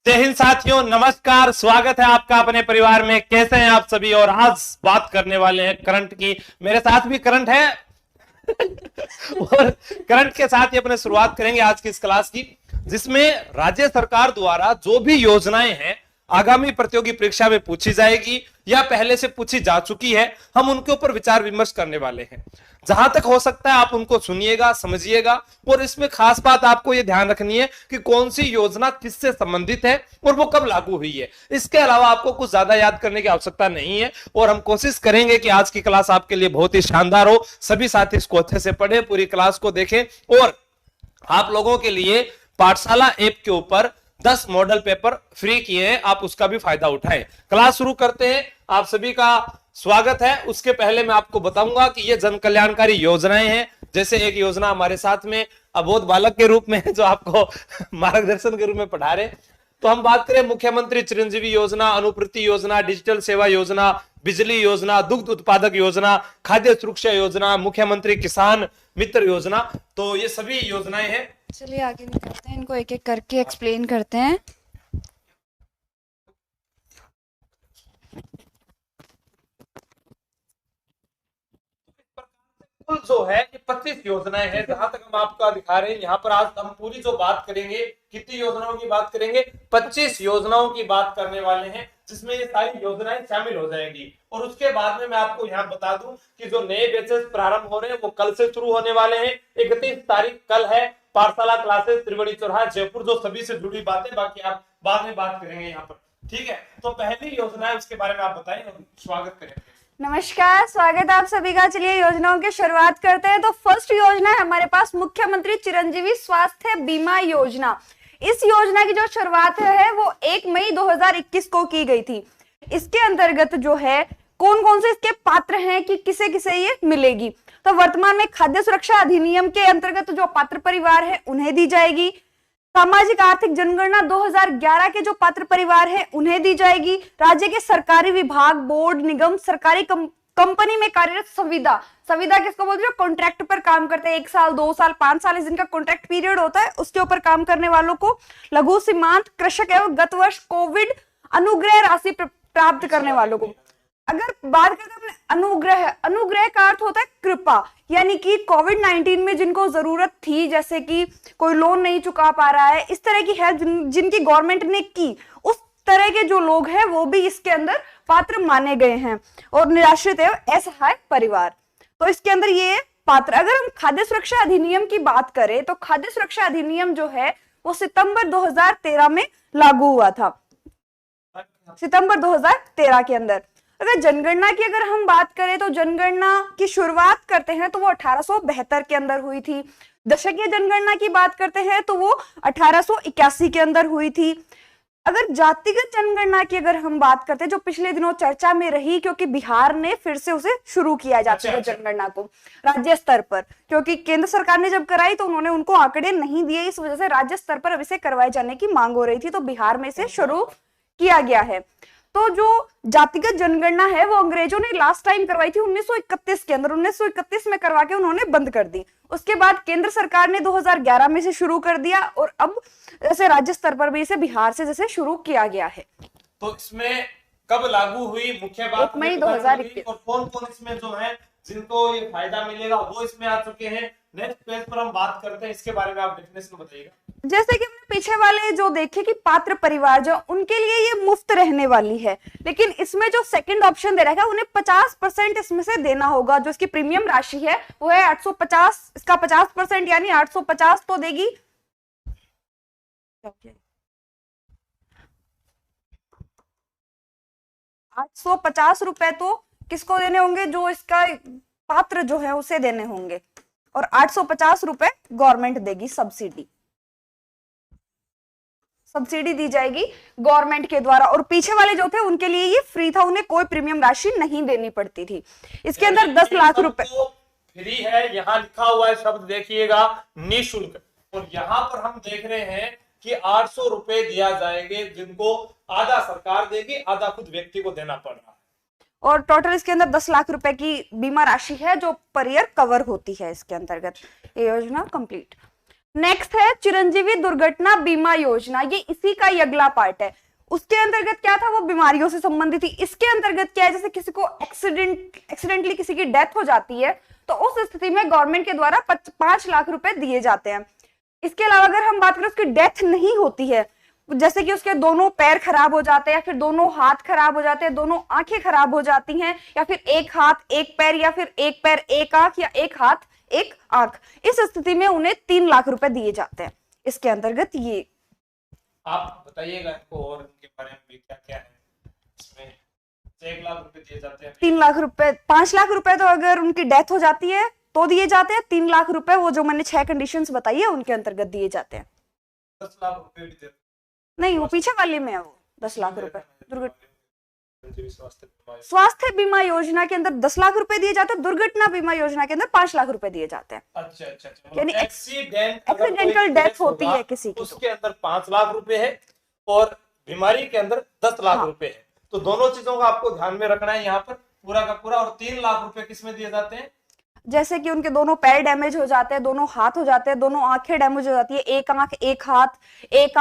जय हिंद साथियों, नमस्कार। स्वागत है आपका अपने परिवार में। कैसे हैं आप सभी? और आज बात करने वाले हैं करंट की। मेरे साथ भी करंट है और करंट के साथ ही अपने शुरुआत करेंगे आज की इस क्लास की, जिसमें राज्य सरकार द्वारा जो भी योजनाएं हैं आगामी प्रतियोगी परीक्षा में पूछी जाएगी या पहले से पूछी जा चुकी है, हम उनके ऊपर विचार विमर्श करने वाले हैं। जहां तक हो सकता है आप उनको सुनिएगा, समझिएगा, और इसमें खास बात आपको यह ध्यान रखनी है कि कौन सी योजना किससे संबंधित है और वो कब लागू हुई है। इसके अलावा आपको कुछ ज्यादा याद करने की आवश्यकता नहीं है और हम कोशिश करेंगे कि आज की क्लास आपके लिए बहुत ही शानदार हो। सभी साथी इसको अच्छे से पढ़े, पूरी क्लास को देखें और आप लोगों के लिए पाठशाला ऐप के ऊपर 10 मॉडल पेपर फ्री किए हैं, आप उसका भी फायदा उठाएं। क्लास शुरू करते हैं। आप सभी का स्वागत है। उसके पहले मैं आपको बताऊंगा कि ये जन कल्याणकारी योजनाएं हैं। जैसे एक योजना हमारे साथ में अबोध बालक के रूप में जो आपको मार्गदर्शन के रूप में पढ़ा रहे, तो हम बात करें मुख्यमंत्री चिरंजीवी योजना, अनुप्रति योजना, डिजिटल सेवा योजना, बिजली योजना, दुग्ध उत्पादक योजना, खाद्य सुरक्षा योजना, मुख्यमंत्री किसान मित्र योजना, तो ये सभी योजनाएं हैं। चलिए आगे निकलते हैं, इनको एक एक करके एक्सप्लेन करते हैं। कुल जो है ये 25 योजनाएं हैं। जहां तक हम आपका दिखा रहे हैं, यहाँ पर आज हम पूरी जो बात करेंगे, कितनी योजनाओं की बात करेंगे? 25 योजनाओं की बात करने वाले हैं, जिसमें ये सारी योजनाएं शामिल हो जाएगी। और उसके बाद में मैं आपको यहाँ बता दूं कि जो नए बैचेस प्रारंभ हो रहे हैं वो कल से शुरू होने वाले हैं। 31 तारीख कल है। पाठशाला क्लासेस, त्रिवेणी चौराहा, जयपुर, जो सभी से जुड़ी बातें, बाकी आप बाद में बात करेंगे यहाँ पर, ठीक है? तो पहली योजना है, उसके बारे में आप बताएं और स्वागत करें। नमस्कार, स्वागत है आप सभी का। चलिए योजनाओं की शुरुआत करते हैं। तो फर्स्ट योजना है हमारे पास मुख्यमंत्री चिरंजीवी स्वास्थ्य बीमा योजना। इस योजना की जो शुरुआत है वो 1 मई 2021 को की गई थी। इसके अंतर्गत जो है कौन कौन से इसके पात्र हैं कि किसे किसे ये मिलेगी, तो वर्तमान में खाद्य सुरक्षा अधिनियम के अंतर्गत जो पात्र परिवार है उन्हें दी जाएगी। सामाजिक आर्थिक जनगणना 2011 के जो पात्र परिवार है उन्हें दी जाएगी। राज्य के सरकारी विभाग, बोर्ड, निगम, सरकारी कंपनी में कार्यरत संविदा, संविदा किसको बोलते हैं? कॉन्ट्रैक्ट पर काम करते हैं। 1 साल, 2 साल, 5 साल, इस दिन का कॉन्ट्रैक्ट पीरियड होता है, उसके ऊपर काम करने वालों को। लघु सीमांत कृषक एवं गत वर्ष कोविड अनुग्रह राशि प्राप्त करने वालों को। अगर बात करते हैं अनुग्रह, अनुग्रह का अर्थ होता है कृपा, यानी कि कोविड-19 में जिनको जरूरत थी, जैसे कि कोई लोन नहीं चुका पा रहा है, इस तरह की हेल्प जिनकी गवर्नमेंट ने की, उस तरह के जो लोग हैं वो भी इसके अंदर पात्र माने गए हैं। और निराश्रित एवं असहाय परिवार, तो इसके अंदर ये पात्र। अगर हम खाद्य सुरक्षा अधिनियम की बात करें तो खाद्य सुरक्षा अधिनियम जो है वो सितंबर 2013 में लागू हुआ था, सितंबर 2013 के अंदर। अगर जनगणना की अगर हम बात करें तो जनगणना की शुरुआत करते हैं तो वो 1872 के अंदर हुई थी। दशकीय जनगणना की बात करते हैं तो वो 1881 के अंदर हुई थी। अगर जातिगत जनगणना की अगर हम बात करते हैं, जो पिछले दिनों चर्चा में रही, क्योंकि बिहार ने फिर से उसे शुरू किया जातिगत जनगणना को राज्य स्तर पर, क्योंकि केंद्र सरकार ने जब कराई तो उन्होंने उनको आंकड़े नहीं दिए, इस वजह से राज्य स्तर पर अब इसे करवाए जाने की मांग हो रही थी, तो बिहार में इसे शुरू किया गया है। तो जो जातिगत जनगणना है वो अंग्रेजों ने लास्ट टाइम करवाई थी 1931 के अंदर, 1931 में करवा के उन्होंने बंद कर दी। उसके बाद केंद्र सरकार ने 2011 में से शुरू कर दिया और अब जैसे राज्य स्तर पर भी इसे बिहार से जैसे शुरू किया गया है। तो इसमें कब लागू हुई? मुख्य बात 1 मई 2021। और कौन कौन इसमें जो है जिनको ये फायदा मिलेगा वो इसमें आ चुके हैं। नेक्स्ट पेज पर हम बात करते हैं, इसके बारे में आप डेफिनेशन बताइएगा। जैसे कि हमने पीछे वाले जो देखे कि पात्र परिवार जो उनके लिए ये मुफ्त रहने वाली है, लेकिन इसमें जो सेकंड ऑप्शन दे रखा है उन्हें 50% इसमें से देना होगा। जो इसकी प्रीमियम राशि है वो है 850, इसका 50% यानी 850 तो देगी। 850 रुपए तो किसको देने होंगे? जो इसका पात्र जो है उसे देने होंगे, और 850 रुपए गवर्नमेंट देगी। सब्सिडी दी जाएगी गवर्नमेंट के द्वारा, और पीछे वाले जो थे उनके लिए ये फ्री था, उन्हें कोई प्रीमियम राशि नहीं देनी पड़ती थी। इसके अंदर 10 लाख रुपए फ्री है। यहाँ लिखा हुआ है शब्द देखिएगा, निःशुल्क, और यहाँ पर हम देख रहे हैं कि 800 रुपए दिया जाएंगे, जिनको आधा सरकार देगी, आधा खुद व्यक्ति को देना पड़ रहा है। और टोटल इसके अंदर 10 लाख रुपए की बीमा राशि है जो पर ईयर कवर होती है इसके अंतर्गत। ये योजना कंप्लीट। नेक्स्ट है चिरंजीवी दुर्घटना बीमा योजना, ये इसी का ही अगला पार्ट है। उसके अंतर्गत क्या था, वो बीमारियों से संबंधित थी। इसके अंतर्गत क्या है, जैसे किसी को एक्सीडेंटली किसी की डेथ हो जाती है तो उस स्थिति में गवर्नमेंट के द्वारा 5 लाख रुपए दिए जाते हैं। इसके अलावा अगर हम बात करें उसकी डेथ नहीं होती है, जैसे कि उसके दोनों पैर खराब हो जाते हैं या फिर दोनों हाथ खराब हो जाते हैं, दोनों आंखें खराब हो जाती हैं, या फिर एक हाथ एक पैर, या फिर एक पैर एक आंख, या एक हाथ एक आंख, इस स्थिति में उन्हें 3 लाख रुपए दिए जाते हैं। इसके अंतर्गत ये आप बताइएगा इनको और इनके बारे में भी क्या क्या है इसमें। 1 लाख रुपए दिए जाते हैं, 3 लाख रुपए, 5 लाख रुपए तो अगर उनकी डेथ हो जाती है तो दिए जाते हैं। 3 लाख रुपए वो जो मैंने 6 कंडीशंस बताई है उनके अंतर्गत दिए जाते हैं। 10 लाख रुपए भी देते नहीं, वो पीछे वाले में है, वो 10 लाख रुपए चिरंजीवी स्वास्थ्य बीमा योजना के अंदर 10 लाख रुपए दिए जाते हैं, दुर्घटना बीमा योजना के अंदर 5 लाख रुपए दिए जाते हैं। अच्छा अच्छा अच्छा, यानी एक्सीडेंटल डेथ होती है किसी की, उसके अंदर 5 लाख रुपए है और बीमारी के अंदर 10 लाख रुपए है। तो दोनों चीजों का आपको ध्यान में रखना है यहाँ पर पूरा का पूरा। और 3 लाख रुपए किसमें दिए जाते हैं, जैसे कि उनके दोनों पैर डैमेज हो जाते हैं, दोनों हाथ हो जाते हैं, दोनों आंखें डैमेज हो जाती है, एक आंख एक हाथ, एक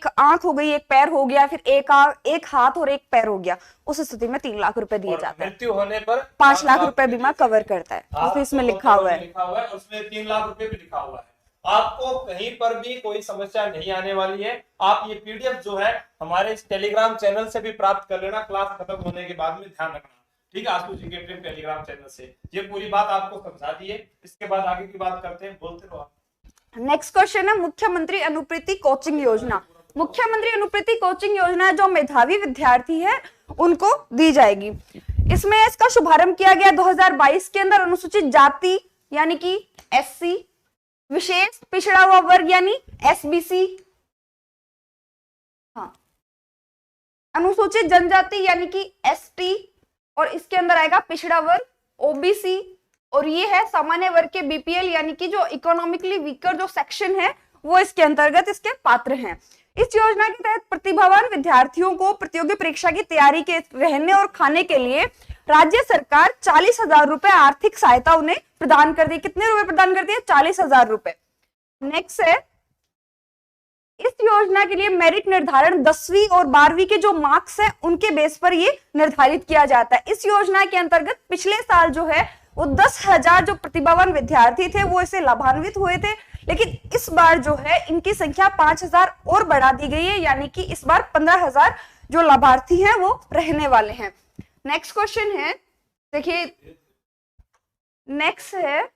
आंख हो गई, एक पैर हो गया, फिर एक हाथ और एक पैर हो गया, उस स्थिति में 3 लाख रुपए दिए जाते हैं। मृत्यु होने पर 5 लाख रुपए बीमा कवर करता है, उसमें इसमें लिखा हुआ है, उसमें 3 लाख रुपए भी लिखा हुआ है। आपको कहीं पर भी कोई समस्या नहीं आने वाली है। आप ये पीडीएफ जो है हमारे इस टेलीग्राम चैनल से भी प्राप्त कर लेना, क्लास खत्म होने के बाद में, ध्यान रखना, ठीक है। आशु जी के टेलीग्राम चैनल से ये पूरी बात आपको समझा दी है। इसके बाद आगे की बात करते हैं, बोलते रहो आप। नेक्स्ट क्वेश्चन है मुख्यमंत्री अनुप्रीति कोचिंग योजना। मुख्यमंत्री अनुप्रीति कोचिंग योजना जो मेधावी विद्यार्थी है उनको दी जाएगी। इसमें इसका शुभारंभ किया गया 2022 के अंदर। अनुसूचित जाति यानी कि एससी, विशेष पिछड़ा हुआ वर्ग यानी एसबीसी, हाँ, अनुसूचित जनजाति यानी कि एसटी, और इसके अंदर आएगा पिछड़ा वर्ग ओबीसी, और ये है सामान्य वर्ग के बीपीएल यानी कि जो इकोनॉमिकली वीकर जो सेक्शन है वो इसके अंतर्गत इसके पात्र हैं। इस योजना के तहत प्रतिभावान विद्यार्थियों को प्रतियोगी परीक्षा की तैयारी के रहने और खाने के लिए राज्य सरकार 40,000 रुपए आर्थिक सहायता उन्हें प्रदान कर दी। कितने रुपए प्रदान करती है, 40,000 रुपए। नेक्स्ट है, इस योजना के लिए मेरिट निर्धारण 10वीं और 12वीं के जो मार्क्स है उनके बेस पर ये निर्धारित किया जाता है। इस योजना के अंतर्गत पिछले साल जो है वो 10,000 जो प्रतिभावान विद्यार्थी थे वो इससे लाभान्वित हुए थे, लेकिन इस बार जो है इनकी संख्या 5,000 और बढ़ा दी गई है, यानी कि इस बार 15,000 जो लाभार्थी हैं वो रहने वाले हैं। नेक्स्ट क्वेश्चन है, देखिए नेक्स्ट है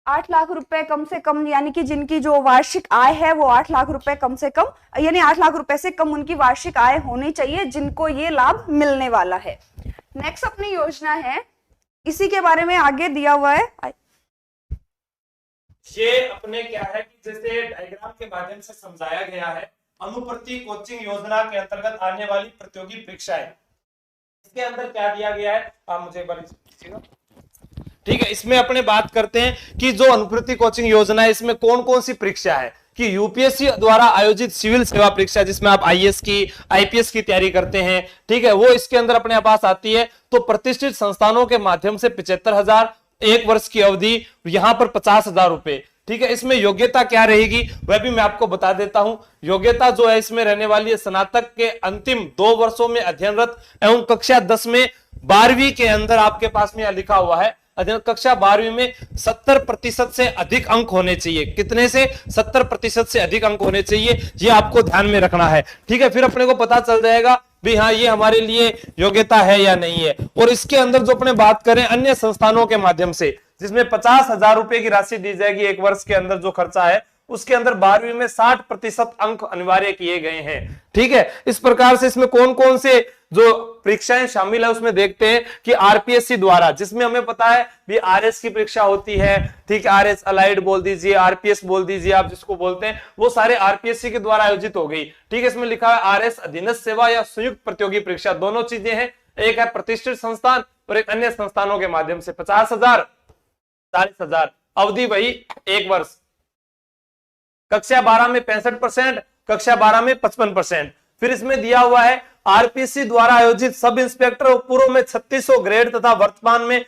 8 लाख रुपए कम से कम, यानी कि जिनकी जो वार्षिक आय है वो 8 लाख रुपए कम से कम, यानी 8 लाख रुपए से कम उनकी वार्षिक आय होनी चाहिए जिनको ये लाभ मिलने वाला है। नेक्स्ट अपनी योजना है, इसी के बारे में आगे दिया हुआ है। ये अपने क्या है कि जैसे डायग्राम के माध्यम से समझाया गया है, अनुप्रति कोचिंग योजना के अंतर्गत आने वाली प्रतियोगी परीक्षाएं, इसके अंदर क्या दिया गया है आप मुझे एक बार दीजिएगा, ठीक है। इसमें अपने बात करते हैं कि जो अनुप्रति कोचिंग योजना है इसमें कौन कौन सी परीक्षा है, कि यूपीएससी द्वारा आयोजित सिविल सेवा परीक्षा जिसमें आप आईएएस की आईपीएस की तैयारी करते हैं, ठीक है, वो इसके अंदर अपने पास आती है। तो प्रतिष्ठित संस्थानों के माध्यम से 75,000 1 वर्ष की अवधि, यहां पर 50,000 रुपए, ठीक है। इसमें योग्यता क्या रहेगी वह भी मैं आपको बता देता हूं। योग्यता जो है इसमें रहने वाली है स्नातक के अंतिम 2 वर्षों में अध्ययनरत एवं कक्षा 10 में 12वीं के अंदर आपके पास में लिखा हुआ है कक्षा 12वीं में 70% से अधिक अंक होने चाहिए। कितने से, 70% से अधिक अंक होने चाहिए, ये आपको ध्यान में रखना है, ठीक है। फिर अपने को पता चल जाएगा भी हाँ ये हमारे लिए योग्यता है या नहीं है। और इसके अंदर जो अपने बात करें अन्य संस्थानों के माध्यम से जिसमें 50,000 रुपए की राशि दी जाएगी 1 वर्ष के अंदर जो खर्चा है, उसके अंदर 12वीं में 60% अंक अनिवार्य किए गए हैं, ठीक है। इस प्रकार से इसमें कौन कौन से जो परीक्षाएं शामिल है उसमें देखते हैं कि आरपीएससी द्वारा, जिसमें हमें पता है भी आरएस की परीक्षा होती है, ठीक है, आरएस अलाइड बोल दीजिए, आरपीएस बोल दीजिए आप जिसको बोलते हैं, वो सारे आरपीएससी के द्वारा आयोजित हो गई, ठीक है। इसमें लिखा है आरएस अधीनस्थ सेवा या संयुक्त प्रतियोगी परीक्षा, दोनों चीजें हैं, एक है प्रतिष्ठित संस्थान और एक अन्य संस्थानों के माध्यम से। 50,000 40,000, अवधि वही 1 वर्ष। कक्षा 12 में 65%, कक्षा 12 में 55%। फिर इसमें दिया हुआ है आरपीएससी द्वारा आयोजित सब इंस्पेक्टर और पूर्व में 3600 ग्रेड तथा वर्तमान में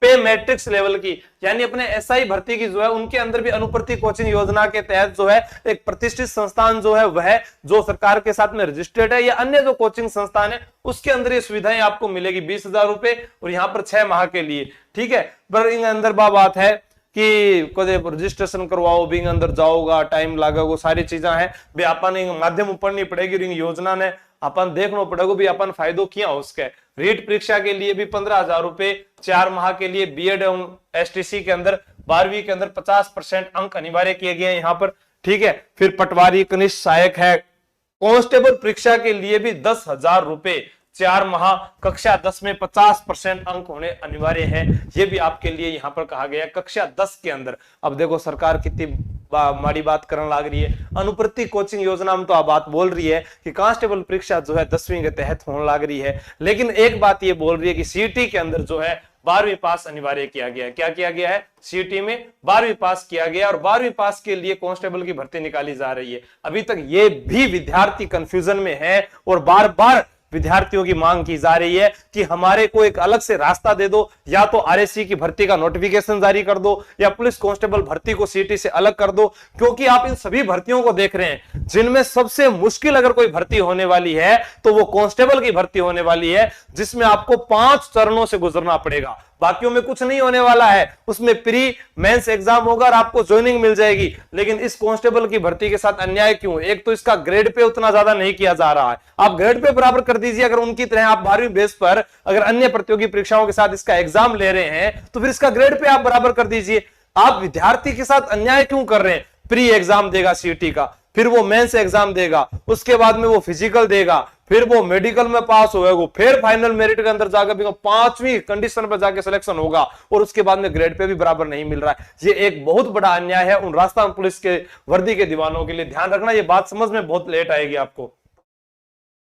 पे मैट्रिक्स लेवल की, यानी अपने एसआई भर्ती की जो है उनके अंदर भी अनुप्रति कोचिंग योजना के तहत जो है एक प्रतिष्ठित संस्थान जो है वह जो सरकार के साथ में रजिस्टर्ड है या अन्य जो कोचिंग संस्थान है उसके अंदर ये सुविधाएं आपको मिलेगी 20,000 रुपए और यहाँ पर 6 माह के लिए। ठीक है, पर इन अंदर बात है कि कदे रजिस्ट्रेशन करवाओ भी अंदर जाओगा, टाइम लागेगा, वो सारी चीजा है भी अपन माध्यम ऊपर पड़ेगी। रिंग योजना ने अपन देखना पड़ेगा भी अपन फायदो किया उसके। रीट परीक्षा के लिए भी 15,000 रुपए 4 माह के लिए। बीएड एवं एसटीसी के अंदर 12वीं के अंदर 50% अंक अनिवार्य किए गए हैं यहाँ पर। ठीक है, फिर पटवारी कनिष्ठ सहायक है। कांस्टेबल परीक्षा के लिए भी 10,000 रुपए 4 माह, कक्षा 10 में 50% अंक होने अनिवार्य है। ये भी आपके लिए यहाँ पर कहा गया कक्षा 10 के अंदर। अब देखो सरकार कितनी माड़ी बात करने लग रही है। अनुप्रति कोचिंग योजना में तो आप बात बोल रही है कि कांस्टेबल परीक्षा जो है 10वीं के तहत होने लग रही है, लेकिन एक बात ये बोल रही है कि सीटी के अंदर जो है 12वीं पास अनिवार्य किया गया है। क्या किया गया है? सीटी में 12वीं पास किया गया और 12वीं पास के लिए कांस्टेबल की भर्ती निकाली जा रही है। अभी तक ये भी विद्यार्थी कंफ्यूजन में है और बार बार विद्यार्थियों की मांग की जा रही है कि हमारे को एक अलग से रास्ता दे दो, या तो आरएससी की भर्ती का नोटिफिकेशन जारी कर दो या पुलिस कांस्टेबल भर्ती को सीटी से अलग कर दो। क्योंकि आप इन सभी भर्तियों को देख रहे हैं जिनमें सबसे मुश्किल अगर कोई भर्ती होने वाली है तो वो कांस्टेबल की भर्ती होने वाली है, जिसमें आपको 5 चरणों से गुजरना पड़ेगा। बाकियों में कुछ नहीं होने वाला है, उसमें प्री मेंस एग्जाम होगा और आपको ज्वाइनिंग मिल जाएगी। लेकिन इस कांस्टेबल की भर्ती के साथ अन्याय क्यों? एक तो इसका ग्रेड पे उतना ज्यादा नहीं किया जा रहा है, आप ग्रेड पे बराबर कर दीजिए। अगर उनकी तरह आप 12वीं बेस पर अगर अन्य प्रतियोगी परीक्षाओं के साथ इसका एग्जाम ले रहे हैं तो फिर इसका ग्रेड पे आप बराबर कर दीजिए। आप विद्यार्थी के साथ अन्याय क्यों कर रहे हैं? प्री एग्जाम देगा सीटी का, फिर वो मेंस एग्जाम देगा, उसके बाद में वो फिजिकल देगा, फिर वो मेडिकल में पास होगा, फिर फाइनल मेरिट के अंदर जाकर 5वीं कंडीशन पर जाके सिलेक्शन होगा और उसके बाद में ग्रेड पे भी बराबर नहीं मिल रहा है। ये एक बहुत बड़ा अन्याय है उन राजस्थान पुलिस के वर्दी के दीवानों के लिए। ध्यान रखना, ये बात समझ में बहुत लेट आएगी आपको।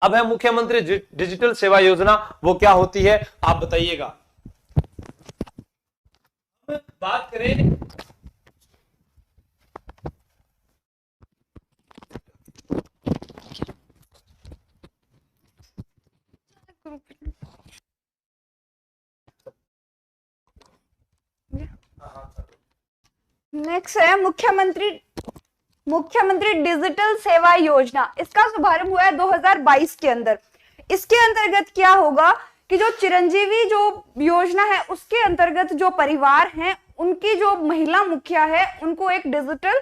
अब है मुख्यमंत्री डिजिटल सेवा योजना, वो क्या होती है आप बताइएगा। बात करें नेक्स्ट है मुख्यमंत्री डिजिटल सेवा योजना। इसका शुभारंभ हुआ है 2022 के अंदर। इसके अंतर्गत क्या होगा कि जो चिरंजीवी जो योजना है उसके अंतर्गत जो परिवार हैं उनकी जो महिला मुखिया है उनको एक डिजिटल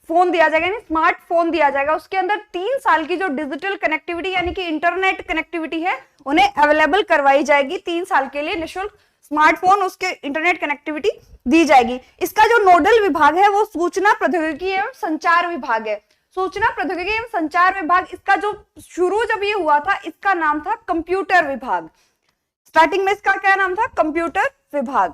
फोन दिया जाएगा, यानी स्मार्टफोन दिया जाएगा। उसके अंदर 3 साल की जो डिजिटल कनेक्टिविटी यानी कि इंटरनेट कनेक्टिविटी है उन्हें अवेलेबल करवाई जाएगी। 3 साल के लिए निःशुल्क स्मार्टफोन, उसके इंटरनेट कनेक्टिविटी दी जाएगी। इसका जो नोडल विभाग है वो सूचना प्रौद्योगिकी एवं संचार विभाग है। सूचना प्रौद्योगिकी एवं संचार विभाग, इसका जो शुरू जब ये हुआ था इसका नाम था कंप्यूटर विभाग। स्टार्टिंग में इसका क्या नाम था? कंप्यूटर विभाग।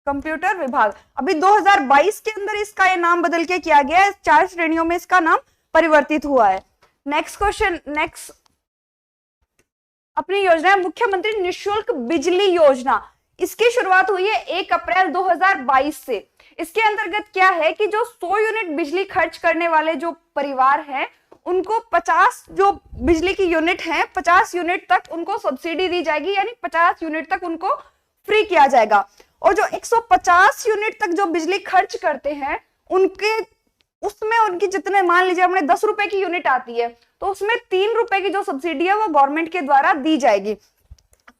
कंप्यूटर विभाग अभी 2022 के अंदर इसका ये नाम बदल के किया गया है। 4 श्रेणियों में इसका नाम परिवर्तित हुआ है। नेक्स्ट क्वेश्चन, नेक्स्ट अपनी योजना है मुख्यमंत्री निःशुल्क बिजली योजना। इसकी शुरुआत हुई है 1 अप्रैल 2022 से। इसके अंतर्गत क्या है कि जो 100 यूनिट बिजली खर्च करने वाले जो परिवार हैं उनको 50 जो बिजली की यूनिट है 50 यूनिट तक उनको सब्सिडी दी जाएगी, यानी 50 यूनिट तक उनको फ्री किया जाएगा। और जो 150 यूनिट तक जो बिजली खर्च करते हैं उनके उसमें उनकी जितने मान लीजिए हमने 10 रुपए की यूनिट आती है तो उसमें 3 रुपए की जो सब्सिडी है वो गवर्नमेंट के द्वारा दी जाएगी।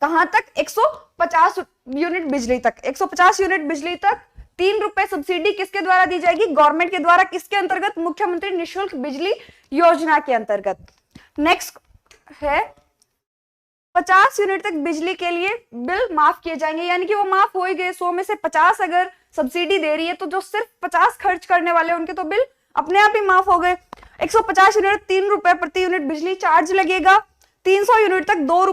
कहां तक? 150 यूनिट बिजली तक। 150 यूनिट बिजली तक 3 रुपए सब्सिडी किसके द्वारा दी जाएगी? गवर्नमेंट के द्वारा। किसके अंतर्गत? मुख्यमंत्री निःशुल्क बिजली योजना के अंतर्गत। नेक्स्ट है 50 यूनिट तक बिजली के लिए बिल माफ किए जाएंगे, यानी कि वो माफ हो ही गए। 100 में से 50 अगर सब्सिडी दे रही है तो जो सिर्फ 50 खर्च करने वाले उनके तो बिल अपने आप ही माफ हो गए। 150 यूनिट 3 रुपए प्रति यूनिट बिजली चार्ज लगेगा। 300 यूनिट तक 2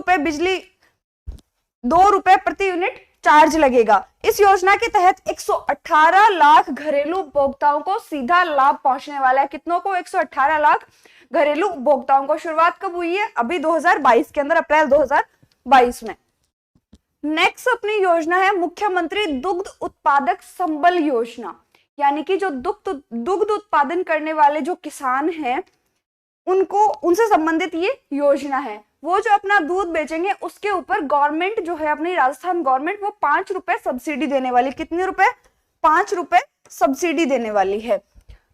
रुपए प्रति यूनिट चार्ज लगेगा। इस योजना के तहत 118 लाख घरेलू उपभोक्ताओं को सीधा लाभ पहुंचने वाला है। कितनों को? 118 लाख घरेलू उपभोक्ताओं को। शुरुआत कब हुई है? अभी 2022 के अंदर, अप्रैल 2022 में। नेक्स्ट अपनी योजना है मुख्यमंत्री दुग्ध उत्पादक संबल योजना, यानी कि जो दुग्ध उत्पादन करने वाले जो किसान हैं उनको उनसे संबंधित ये योजना है। वो जो अपना दूध बेचेंगे उसके ऊपर गवर्नमेंट जो है, अपनी राजस्थान गवर्नमेंट, वो 5 रुपए सब्सिडी देने वाली। कितने रुपए? 5 रुपए सब्सिडी देने वाली है।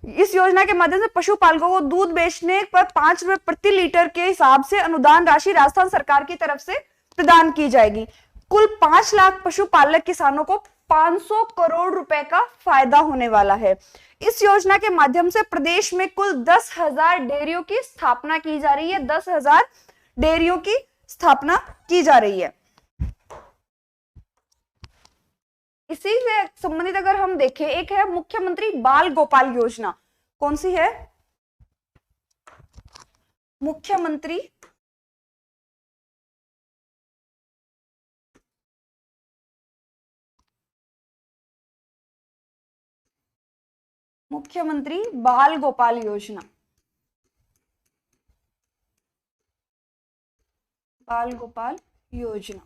इस योजना के माध्यम से पशुपालकों को दूध बेचने पर 5 रुपए प्रति लीटर के हिसाब से अनुदान राशि राजस्थान सरकार की तरफ से प्रदान की जाएगी। कुल 5 लाख पशुपालक किसानों को 500 करोड़ रुपए का फायदा होने वाला है। इस योजना के माध्यम से प्रदेश में कुल 10,000 डेयरियों की स्थापना की जा रही है। 10,000 डेयरियों की स्थापना की जा रही है। इसी से संबंधित अगर हम देखें, एक है मुख्यमंत्री बाल गोपाल योजना। कौन सी है? मुख्यमंत्री बाल गोपाल योजना। बाल गोपाल योजना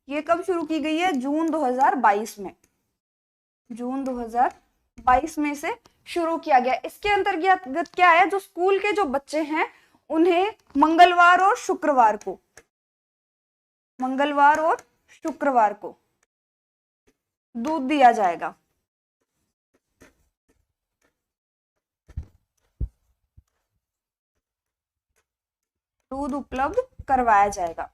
ये कब शुरू की गई है? जून 2022 में। जून 2022 में से शुरू किया गया। इसके अंतर्गत क्या है? जो स्कूल के जो बच्चे हैं उन्हें मंगलवार और शुक्रवार को दूध दिया जाएगा। दूध उपलब्ध करवाया जाएगा।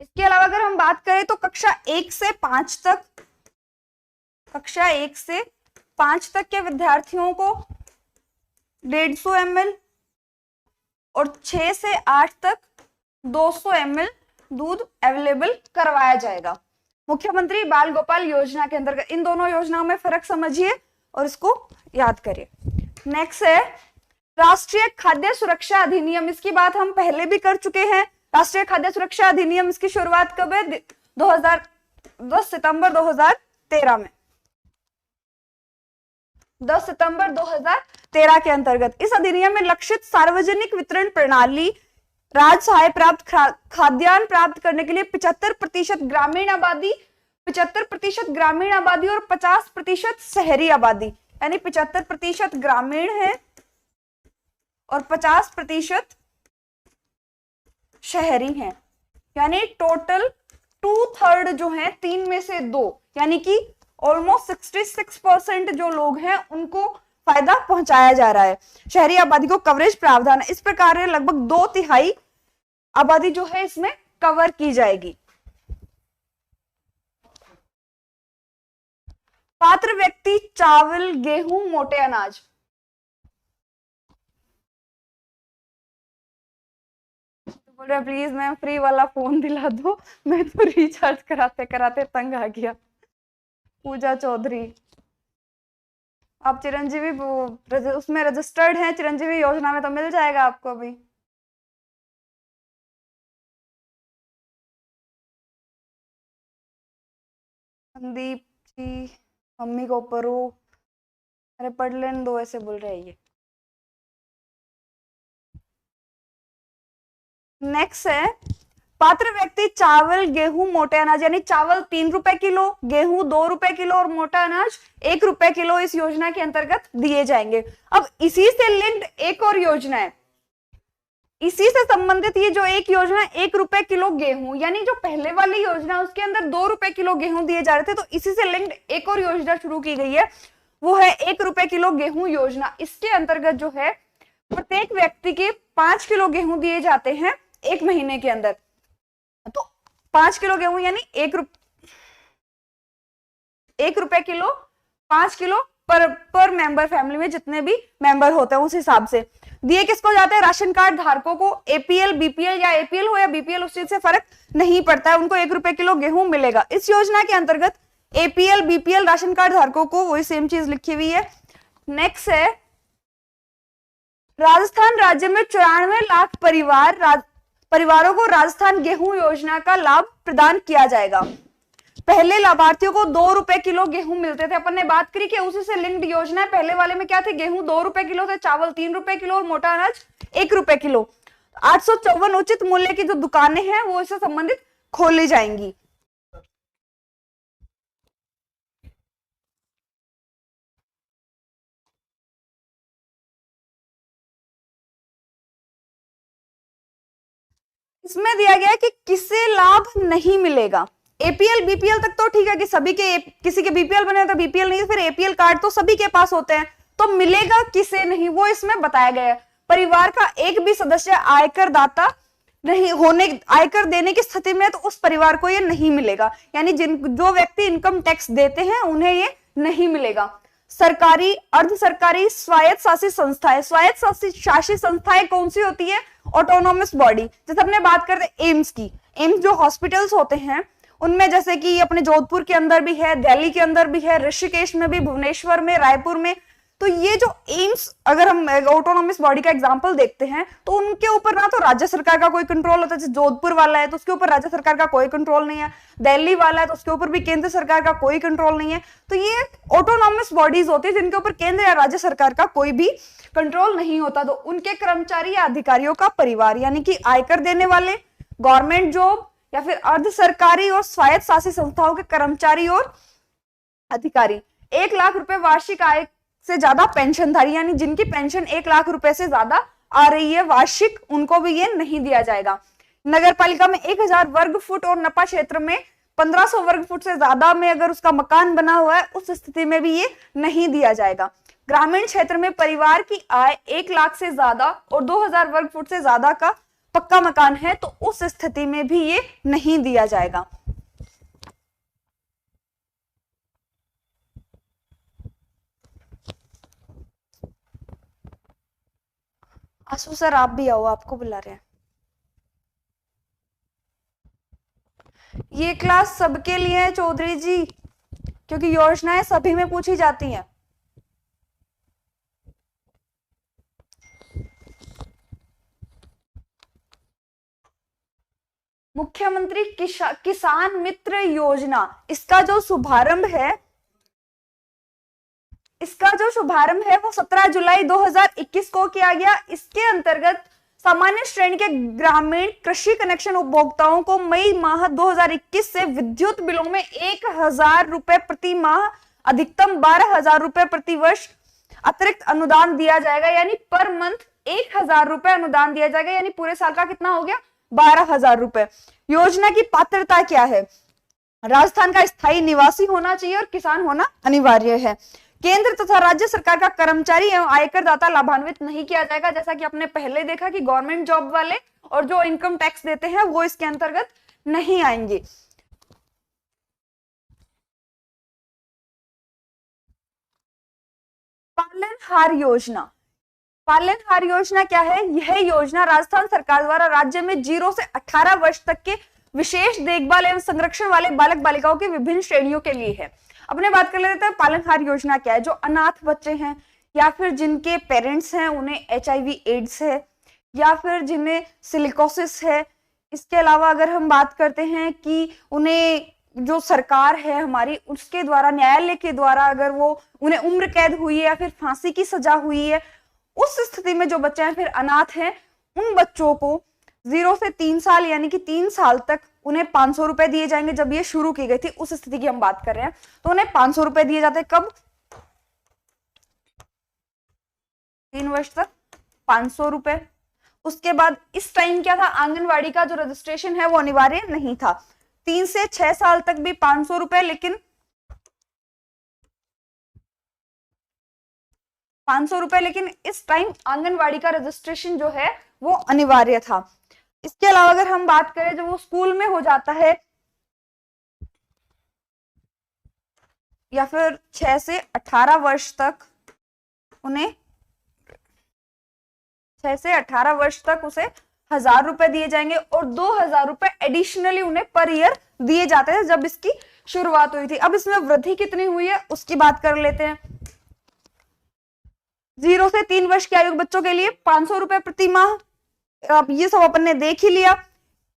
इसके अलावा अगर हम बात करें तो कक्षा 1 से 5 तक के विद्यार्थियों को 150 ml और 6 से 8 तक 200 ml दूध अवेलेबल करवाया जाएगा। मुख्यमंत्री बाल गोपाल योजना के अंतर्गत इन दोनों योजनाओं में फर्क समझिए और इसको याद करिए। नेक्स्ट है राष्ट्रीय खाद्य सुरक्षा अधिनियम। इसकी बात हम पहले भी कर चुके हैं। राष्ट्रीय खाद्य सुरक्षा अधिनियम, इसकी शुरुआत कब है? 10 सितंबर 2013 में। 10 सितंबर 2013 के अंतर्गत इस अधिनियम में लक्षित सार्वजनिक वितरण प्रणाली राज्य सहाय प्राप्त खाद्यान्न प्राप्त करने के लिए 75% ग्रामीण आबादी, 75% ग्रामीण आबादी और 50% शहरी आबादी, यानी 75% ग्रामीण है और 50% शहरी हैं, यानी टोटल 2/3 जो हैं, 3 में से 2, यानी कि ऑलमोस्ट 66% जो लोग हैं उनको फायदा पहुंचाया जा रहा है। शहरी आबादी को कवरेज प्रावधान है। इस प्रकार लगभग 2/3 आबादी जो है इसमें कवर की जाएगी। पात्र व्यक्ति चावल, गेहूं, मोटे अनाज। बोल रहे प्लीज मैम फ्री वाला फोन दिला दो, मैं तो रिचार्ज कराते कराते तंग आ गया। पूजा चौधरी, आप चिरंजीवी उसमें रजिस्टर्ड हैं, चिरंजीवी योजना में तो मिल जाएगा आपको अभी। संदीप जी, मम्मी को पढ़ो, अरे पढ़ लेने दो, ऐसे बोल रहे हैं ये। नेक्स्ट है पात्र व्यक्ति चावल, गेहूं, मोटे अनाज, यानी चावल 3 रुपए किलो, गेहूं 2 रुपए किलो और मोटा अनाज 1 रुपए किलो इस योजना के अंतर्गत दिए जाएंगे। अब इसी से लिंक्ड एक और योजना है, इसी से संबंधित ये जो एक योजना 1 रुपए किलो गेहूं, यानी जो पहले वाली योजना उसके अंदर 2 रुपए किलो गेहूं दिए जा रहे थे, तो इसी से लिंक्ड एक और योजना शुरू की गई है, वो है 1 रुपए किलो गेहूं योजना। इसके अंतर्गत जो है प्रत्येक व्यक्ति के 5 किलो गेहूं दिए जाते हैं 1 महीने के अंदर। तो 5 किलो गेहूं यानी 1 रुपए किलो, 5 किलो पर मेंबर, फैमिली में जितने भी मेंबर होते हैं उस हिसाब से दिए किसको जाते हैं? राशन कार्ड धारकों को। एपीएल, बीपीएल या एपीएल हो या बीपीएल, उस चीज से फर्क नहीं पड़ता है, उनको 1 रुपए किलो गेहूं मिलेगा। इस योजना के अंतर्गत एपीएल, बीपीएल राशन कार्ड धारकों को वही सेम चीज लिखी हुई है। नेक्स्ट है राजस्थान राज्य में 94 लाख परिवारों को राजस्थान गेहूं योजना का लाभ प्रदान किया जाएगा। पहले लाभार्थियों को 2 रुपए किलो गेहूं मिलते थे, अपन ने बात करी कि उसी से लिंक्ड योजना है। पहले वाले में क्या थे? गेहूं 2 रुपए किलो थे, चावल 3 रुपए किलो और मोटा अनाज 1 रुपए किलो। 854 उचित मूल्य की जो दुकानें हैं वो इससे संबंधित खोली जाएंगी। इसमें दिया गया है कि किसे लाभ नहीं मिलेगा। एपीएल बीपीएल तक तो ठीक है कि सभी के, किसी के बीपीएल बने तो बीपीएल नहीं, फिर एपीएल कार्ड तो सभी के पास होते हैं, तो मिलेगा किसे नहीं वो इसमें बताया गया है। परिवार का एक भी सदस्य आयकर दाता नहीं होने, आयकर देने की स्थिति में तो उस परिवार को ये नहीं मिलेगा, यानी जो व्यक्ति इनकम टैक्स देते हैं उन्हें ये नहीं मिलेगा। सरकारी, अर्ध सरकारी, स्वायत्त शासित संस्थाएं, स्वायत्त शासित संस्थाएं कौन सी होती है? Autonomous body. जैसे अपने बात करते एम्स की, एम्स जो हॉस्पिटल्स होते हैं उनमें जैसे कि अपने जोधपुर के अंदर भी है, दिल्ली के अंदर भी है, ऋषिकेश में भी, भुवनेश्वर में, रायपुर में, तो ये जो एम्स, अगर हम ऑटोनोमस बॉडी का एग्जांपल देखते हैं तो उनके ऊपर ना तो राज्य सरकार का कोई कंट्रोल होता है, जैसे जोधपुर वाला है तो उसके ऊपर राज्य सरकार का कोई कंट्रोल नहीं है, दिल्ली वाला है तो उसके ऊपर भी केंद्र सरकार का कोई कंट्रोल नहीं है। तो ये ऑटोनोमस बॉडीज होती है जिनके ऊपर केंद्र या राज्य सरकार का कोई भी कंट्रोल नहीं होता। तो उनके कर्मचारी या अधिकारियों का परिवार, यानी कि आयकर देने वाले, गवर्नमेंट जॉब या फिर अर्ध सरकारी और स्वायत्त शासित संस्थाओं के कर्मचारी और अधिकारी, 1 लाख रुपए वार्षिक आय से ज्यादा पेंशनधारी, यानी जिनकी पेंशन 1 लाख रुपए से ज्यादा आ रही है वार्षिक, उनको भी ये नहीं दिया जाएगा। नगर पालिका में 1000 वर्ग फुट और नपा क्षेत्र में 1500 वर्ग फुट से ज्यादा में अगर उसका मकान बना हुआ है, उस स्थिति में भी ये नहीं दिया जाएगा। ग्रामीण क्षेत्र में परिवार की आय 1 लाख से ज्यादा और 2000 वर्ग फुट से ज्यादा का पक्का मकान है तो उस स्थिति में भी ये नहीं दिया जाएगा। आशु सर आप भी आओ, आपको बुला रहे हैं। ये क्लास सबके लिए है चौधरी जी, क्योंकि योजनाएं सभी में पूछी जाती हैं। मुख्यमंत्री किसान मित्र योजना, इसका जो शुभारंभ है वो 17 जुलाई 2021 को किया गया। इसके अंतर्गत सामान्य श्रेणी के ग्रामीण कृषि कनेक्शन उपभोक्ताओं को मई माह 2021 से विद्युत बिलों में 1000 रुपए प्रति माह, अधिकतम 12,000 रुपए प्रति वर्ष अतिरिक्त अनुदान दिया जाएगा, यानी पर मंथ 1000 रुपए अनुदान दिया जाएगा, यानी पूरे साल का कितना हो गया? 12,000 रुपए। योजना की पात्रता क्या है? राजस्थान का स्थायी निवासी होना चाहिए और किसान होना अनिवार्य है। केंद्र तथा राज्य सरकार का कर्मचारी एवं आयकर दाता लाभान्वित नहीं किया जाएगा, जैसा कि आपने पहले देखा कि गवर्नमेंट जॉब वाले और जो इनकम टैक्स देते हैं वो इसके अंतर्गत नहीं आएंगे। पालनहार योजना, पालनहार योजना क्या है? यह योजना राजस्थान सरकार द्वारा राज्य में 0 से 18 वर्ष तक के विशेष देखभाल एवं संरक्षण वाले बालक बालिकाओं की विभिन्न श्रेणियों के लिए है। अपने बात कर लेते हैं पालनहार योजना क्या है। जो अनाथ बच्चे हैं या फिर जिनके पेरेंट्स हैं उन्हें HIV एड्स है या फिर जिन्हें सिलिकोसिस है, इसके अलावा अगर हम बात करते हैं कि उन्हें जो सरकार है हमारी उसके द्वारा, न्यायालय के द्वारा अगर वो उन्हें उम्र कैद हुई है या फिर फांसी की सजा हुई है, उस स्थिति में जो बच्चे हैं फिर अनाथ हैं, उन बच्चों को 0 से 3 साल यानी कि 3 साल तक उन्हें 500 रुपए दिए जाएंगे। जब ये शुरू की गई थी उस स्थिति की हम बात कर रहे हैं, तो उन्हें 500 रुपए दिए जाते हैं। कब? 3 वर्ष तक 500 रुपए। उसके बाद इस टाइम क्या था, आंगनवाड़ी का जो रजिस्ट्रेशन है वो अनिवार्य नहीं था। 3 से 6 साल तक भी 500 रुपए, लेकिन 500 रुपए, लेकिन इस टाइम आंगनवाड़ी का रजिस्ट्रेशन जो है वो अनिवार्य था। इसके अलावा अगर हम बात करें जब वो स्कूल में हो जाता है या फिर 6 से 18 वर्ष तक उन्हें 6 से 18 वर्ष तक उसे 1000 रुपए दिए जाएंगे और 2000 रुपए एडिशनली उन्हें पर ईयर दिए जाते हैं जब इसकी शुरुआत हुई थी। अब इसमें वृद्धि कितनी हुई है उसकी बात कर लेते हैं। 0 से 3 वर्ष की आयु के बच्चों के लिए 500 रुपए प्रति माह, अब ये सब अपन ने देख ही लिया।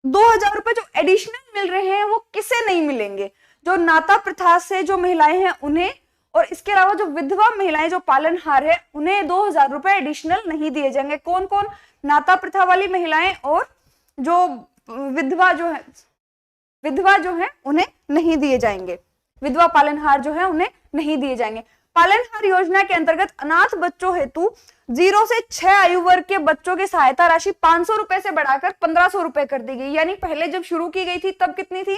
2000 रुपए जो एडिशनल मिल रहे हैं वो किसे नहीं मिलेंगे? जो नाता प्रथा से जो महिलाएं हैं उन्हें, और इसके अलावा जो विधवा महिलाएं जो पालनहार है उन्हें 2000 रुपए एडिशनल नहीं दिए जाएंगे। कौन कौन? नाता प्रथा वाली महिलाएं और जो विधवा जो है उन्हें नहीं दिए जाएंगे। विधवा पालनहार जो है उन्हें नहीं दिए जाएंगे। पालनहार योजना के अंतर्गत अनाथ बच्चों हेतु 0 से 6 आयु वर्ग के बच्चों की सहायता राशि 500 रुपए से बढ़ाकर 1500 रुपए कर दी गई। यानी पहले जब शुरू की गई थी तब कितनी थी,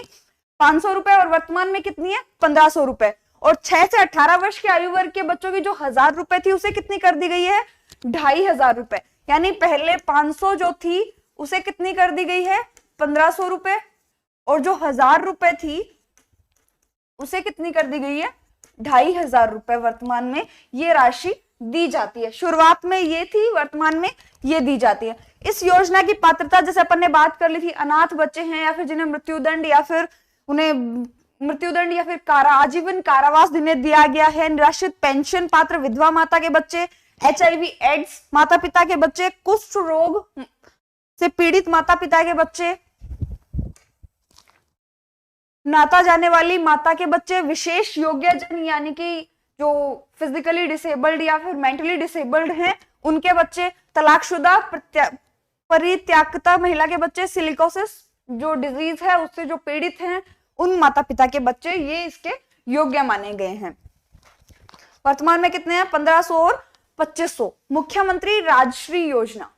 500 रुपए, और वर्तमान में कितनी है, 1500 रुपए। और 6 से 18 वर्ष के आयु वर्ग के बच्चों की जो 1000 रुपए थी उसे कितनी कर दी गई है, 2500 रुपए। यानी पहले 500 जो थी उसे कितनी कर दी गई है, 1500 रुपए, और जो 1000 रुपए थी उसे कितनी कर दी गई है, 2500 रुपए वर्तमान में ये राशि दी जाती है। शुरुआत में ये थी, वर्तमान में ये दी जाती है। इस योजना की पात्रता जैसे अपन ने बात कर ली थी, अनाथ बच्चे हैं या फिर जिन्हें मृत्युदंड या फिर उन्हें मृत्युदंड या फिर आजीवन कारावास दिया गया है, निराश्रित पेंशन पात्र विधवा माता के बच्चे, HIV एड्स माता पिता के बच्चे, कुष्ठ रोग से पीड़ित माता पिता के बच्चे, नाता जाने वाली माता के बच्चे, विशेष योग्य जन यानी कि जो फिजिकली डिसेबल्ड या फिर मेंटली डिसेबल्ड हैं उनके बच्चे, तलाकशुदा परित्यागता महिला के बच्चे, सिलिकोसिस जो डिजीज है उससे जो पीड़ित हैं उन माता पिता के बच्चे, ये इसके योग्य माने गए हैं। वर्तमान में कितने हैं, 1500 और 2500। मुख्यमंत्री राजश्री योजना,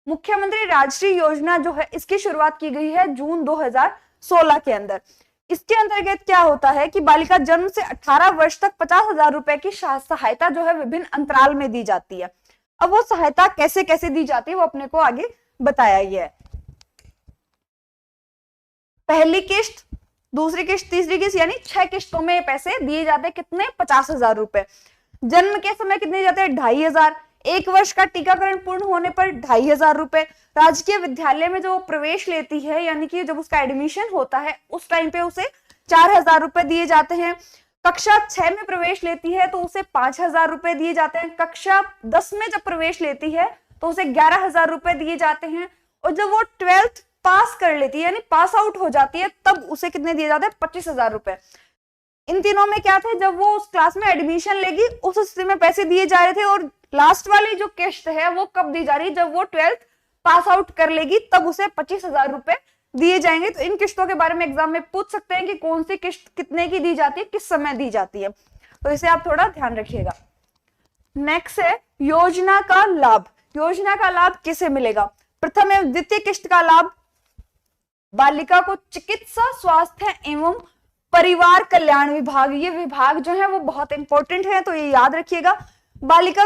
मुख्यमंत्री राजश्री योजना जो है इसकी शुरुआत की गई है जून 2016 के अंदर। इसके अंतर्गत क्या होता है कि बालिका जन्म से 18 वर्ष तक 50,000 रुपए की सहायता जो है विभिन्न अंतराल में दी जाती है। अब वो सहायता कैसे कैसे दी जाती है वो अपने को आगे बताया गया है। पहली किश्त, दूसरी किश्त, तीसरी किश्त, यानी 6 किश्तों में पैसे दिए जाते हैं। कितने, 50,000 रुपए। जन्म के समय कितने जाते हैं, 2500। 1 वर्ष का टीकाकरण पूर्ण होने पर 2500 रुपए। राजकीय विद्यालय में जो प्रवेश लेती है यानी कि जब उसका एडमिशन होता है उस टाइम पे उसे 4000 रुपए दिए जाते हैं। कक्षा 6 में प्रवेश लेती है तो उसे 5000 रुपए दिए जाते हैं। कक्षा 10 में जब प्रवेश लेती है तो उसे 11,000 रुपए दिए जाते हैं। और जब वो 12th पास कर लेती है यानी पास आउट हो जाती है तब उसे कितने दिए जाते हैं, 25,000 रुपए। इन तीनों में क्या थे, जब वो उस क्लास में एडमिशन लेगी उस स्थिति में पैसे दिए जा रहे थे, और लास्ट वाली जो किश्त है वो कब दी जा रही है, जब वो 12th पास आउट कर लेगी तब उसे 25,000 रुपए दिए जाएंगे। तो इन किश्तों के बारे में एग्जाम में पूछ सकते हैं कि कौन सी किश्त कितने की दी जाती है, किस समय दी जाती है, तो इसे आप थोड़ा ध्यान रखिएगा। नेक्स्ट है योजना का लाभ। योजना का लाभ किसे मिलेगा, प्रथम एवं द्वितीय किश्त का लाभ बालिका को चिकित्सा स्वास्थ्य एवं परिवार कल्याण विभाग, ये विभाग जो है वो बहुत इंपॉर्टेंट है तो ये याद रखिएगा। बालिका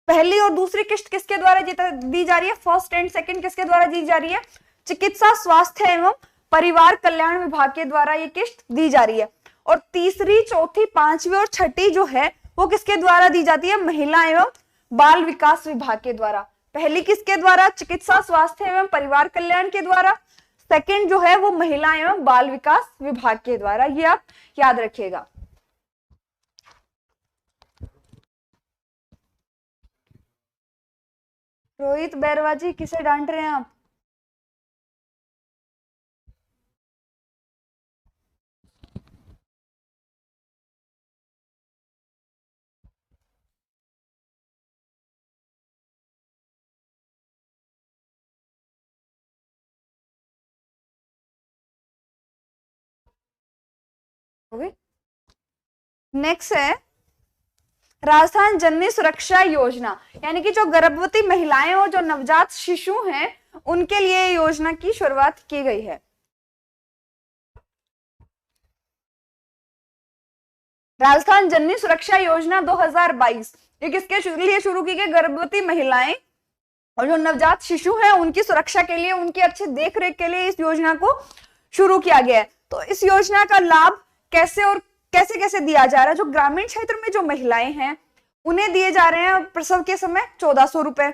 पहली और दूसरी किश्त किसके द्वारा दी जा रही है, फर्स्ट एंड सेकंड किसके द्वारा दी जा रही है, चिकित्सा स्वास्थ्य एवं परिवार कल्याण विभाग के द्वारा ये किश्त दी जा रही है। और तीसरी, चौथी, पांचवी और छठी जो है वो किसके द्वारा दी जाती है, महिला एवं बाल विकास विभाग के द्वारा। पहली किसके द्वारा, चिकित्सा स्वास्थ्य एवं परिवार कल्याण के द्वारा। सेकंड जो है वो महिला एवं बाल विकास विभाग के द्वारा, ये आप याद रखिएगा। रोहित बैरवा जी, किसे डांट रहे हैं आप? नेक्स्ट है राजस्थान जननी सुरक्षा योजना, यानी कि जो गर्भवती महिलाएं और जो नवजात शिशु हैं उनके लिए योजना की शुरुआत की गई है। राजस्थान जननी सुरक्षा योजना 2022 ये किसके लिए शुरू की गई, गर्भवती महिलाएं और जो नवजात शिशु हैं उनकी सुरक्षा के लिए, उनकी अच्छी देखरेख के लिए इस योजना को शुरू किया गया है। तो इस योजना का लाभ कैसे और कैसे कैसे दिया जा रहा है, जो ग्रामीण क्षेत्र में जो महिलाएं हैं उन्हें दिए जा रहे हैं प्रसव के समय 1400 रुपए।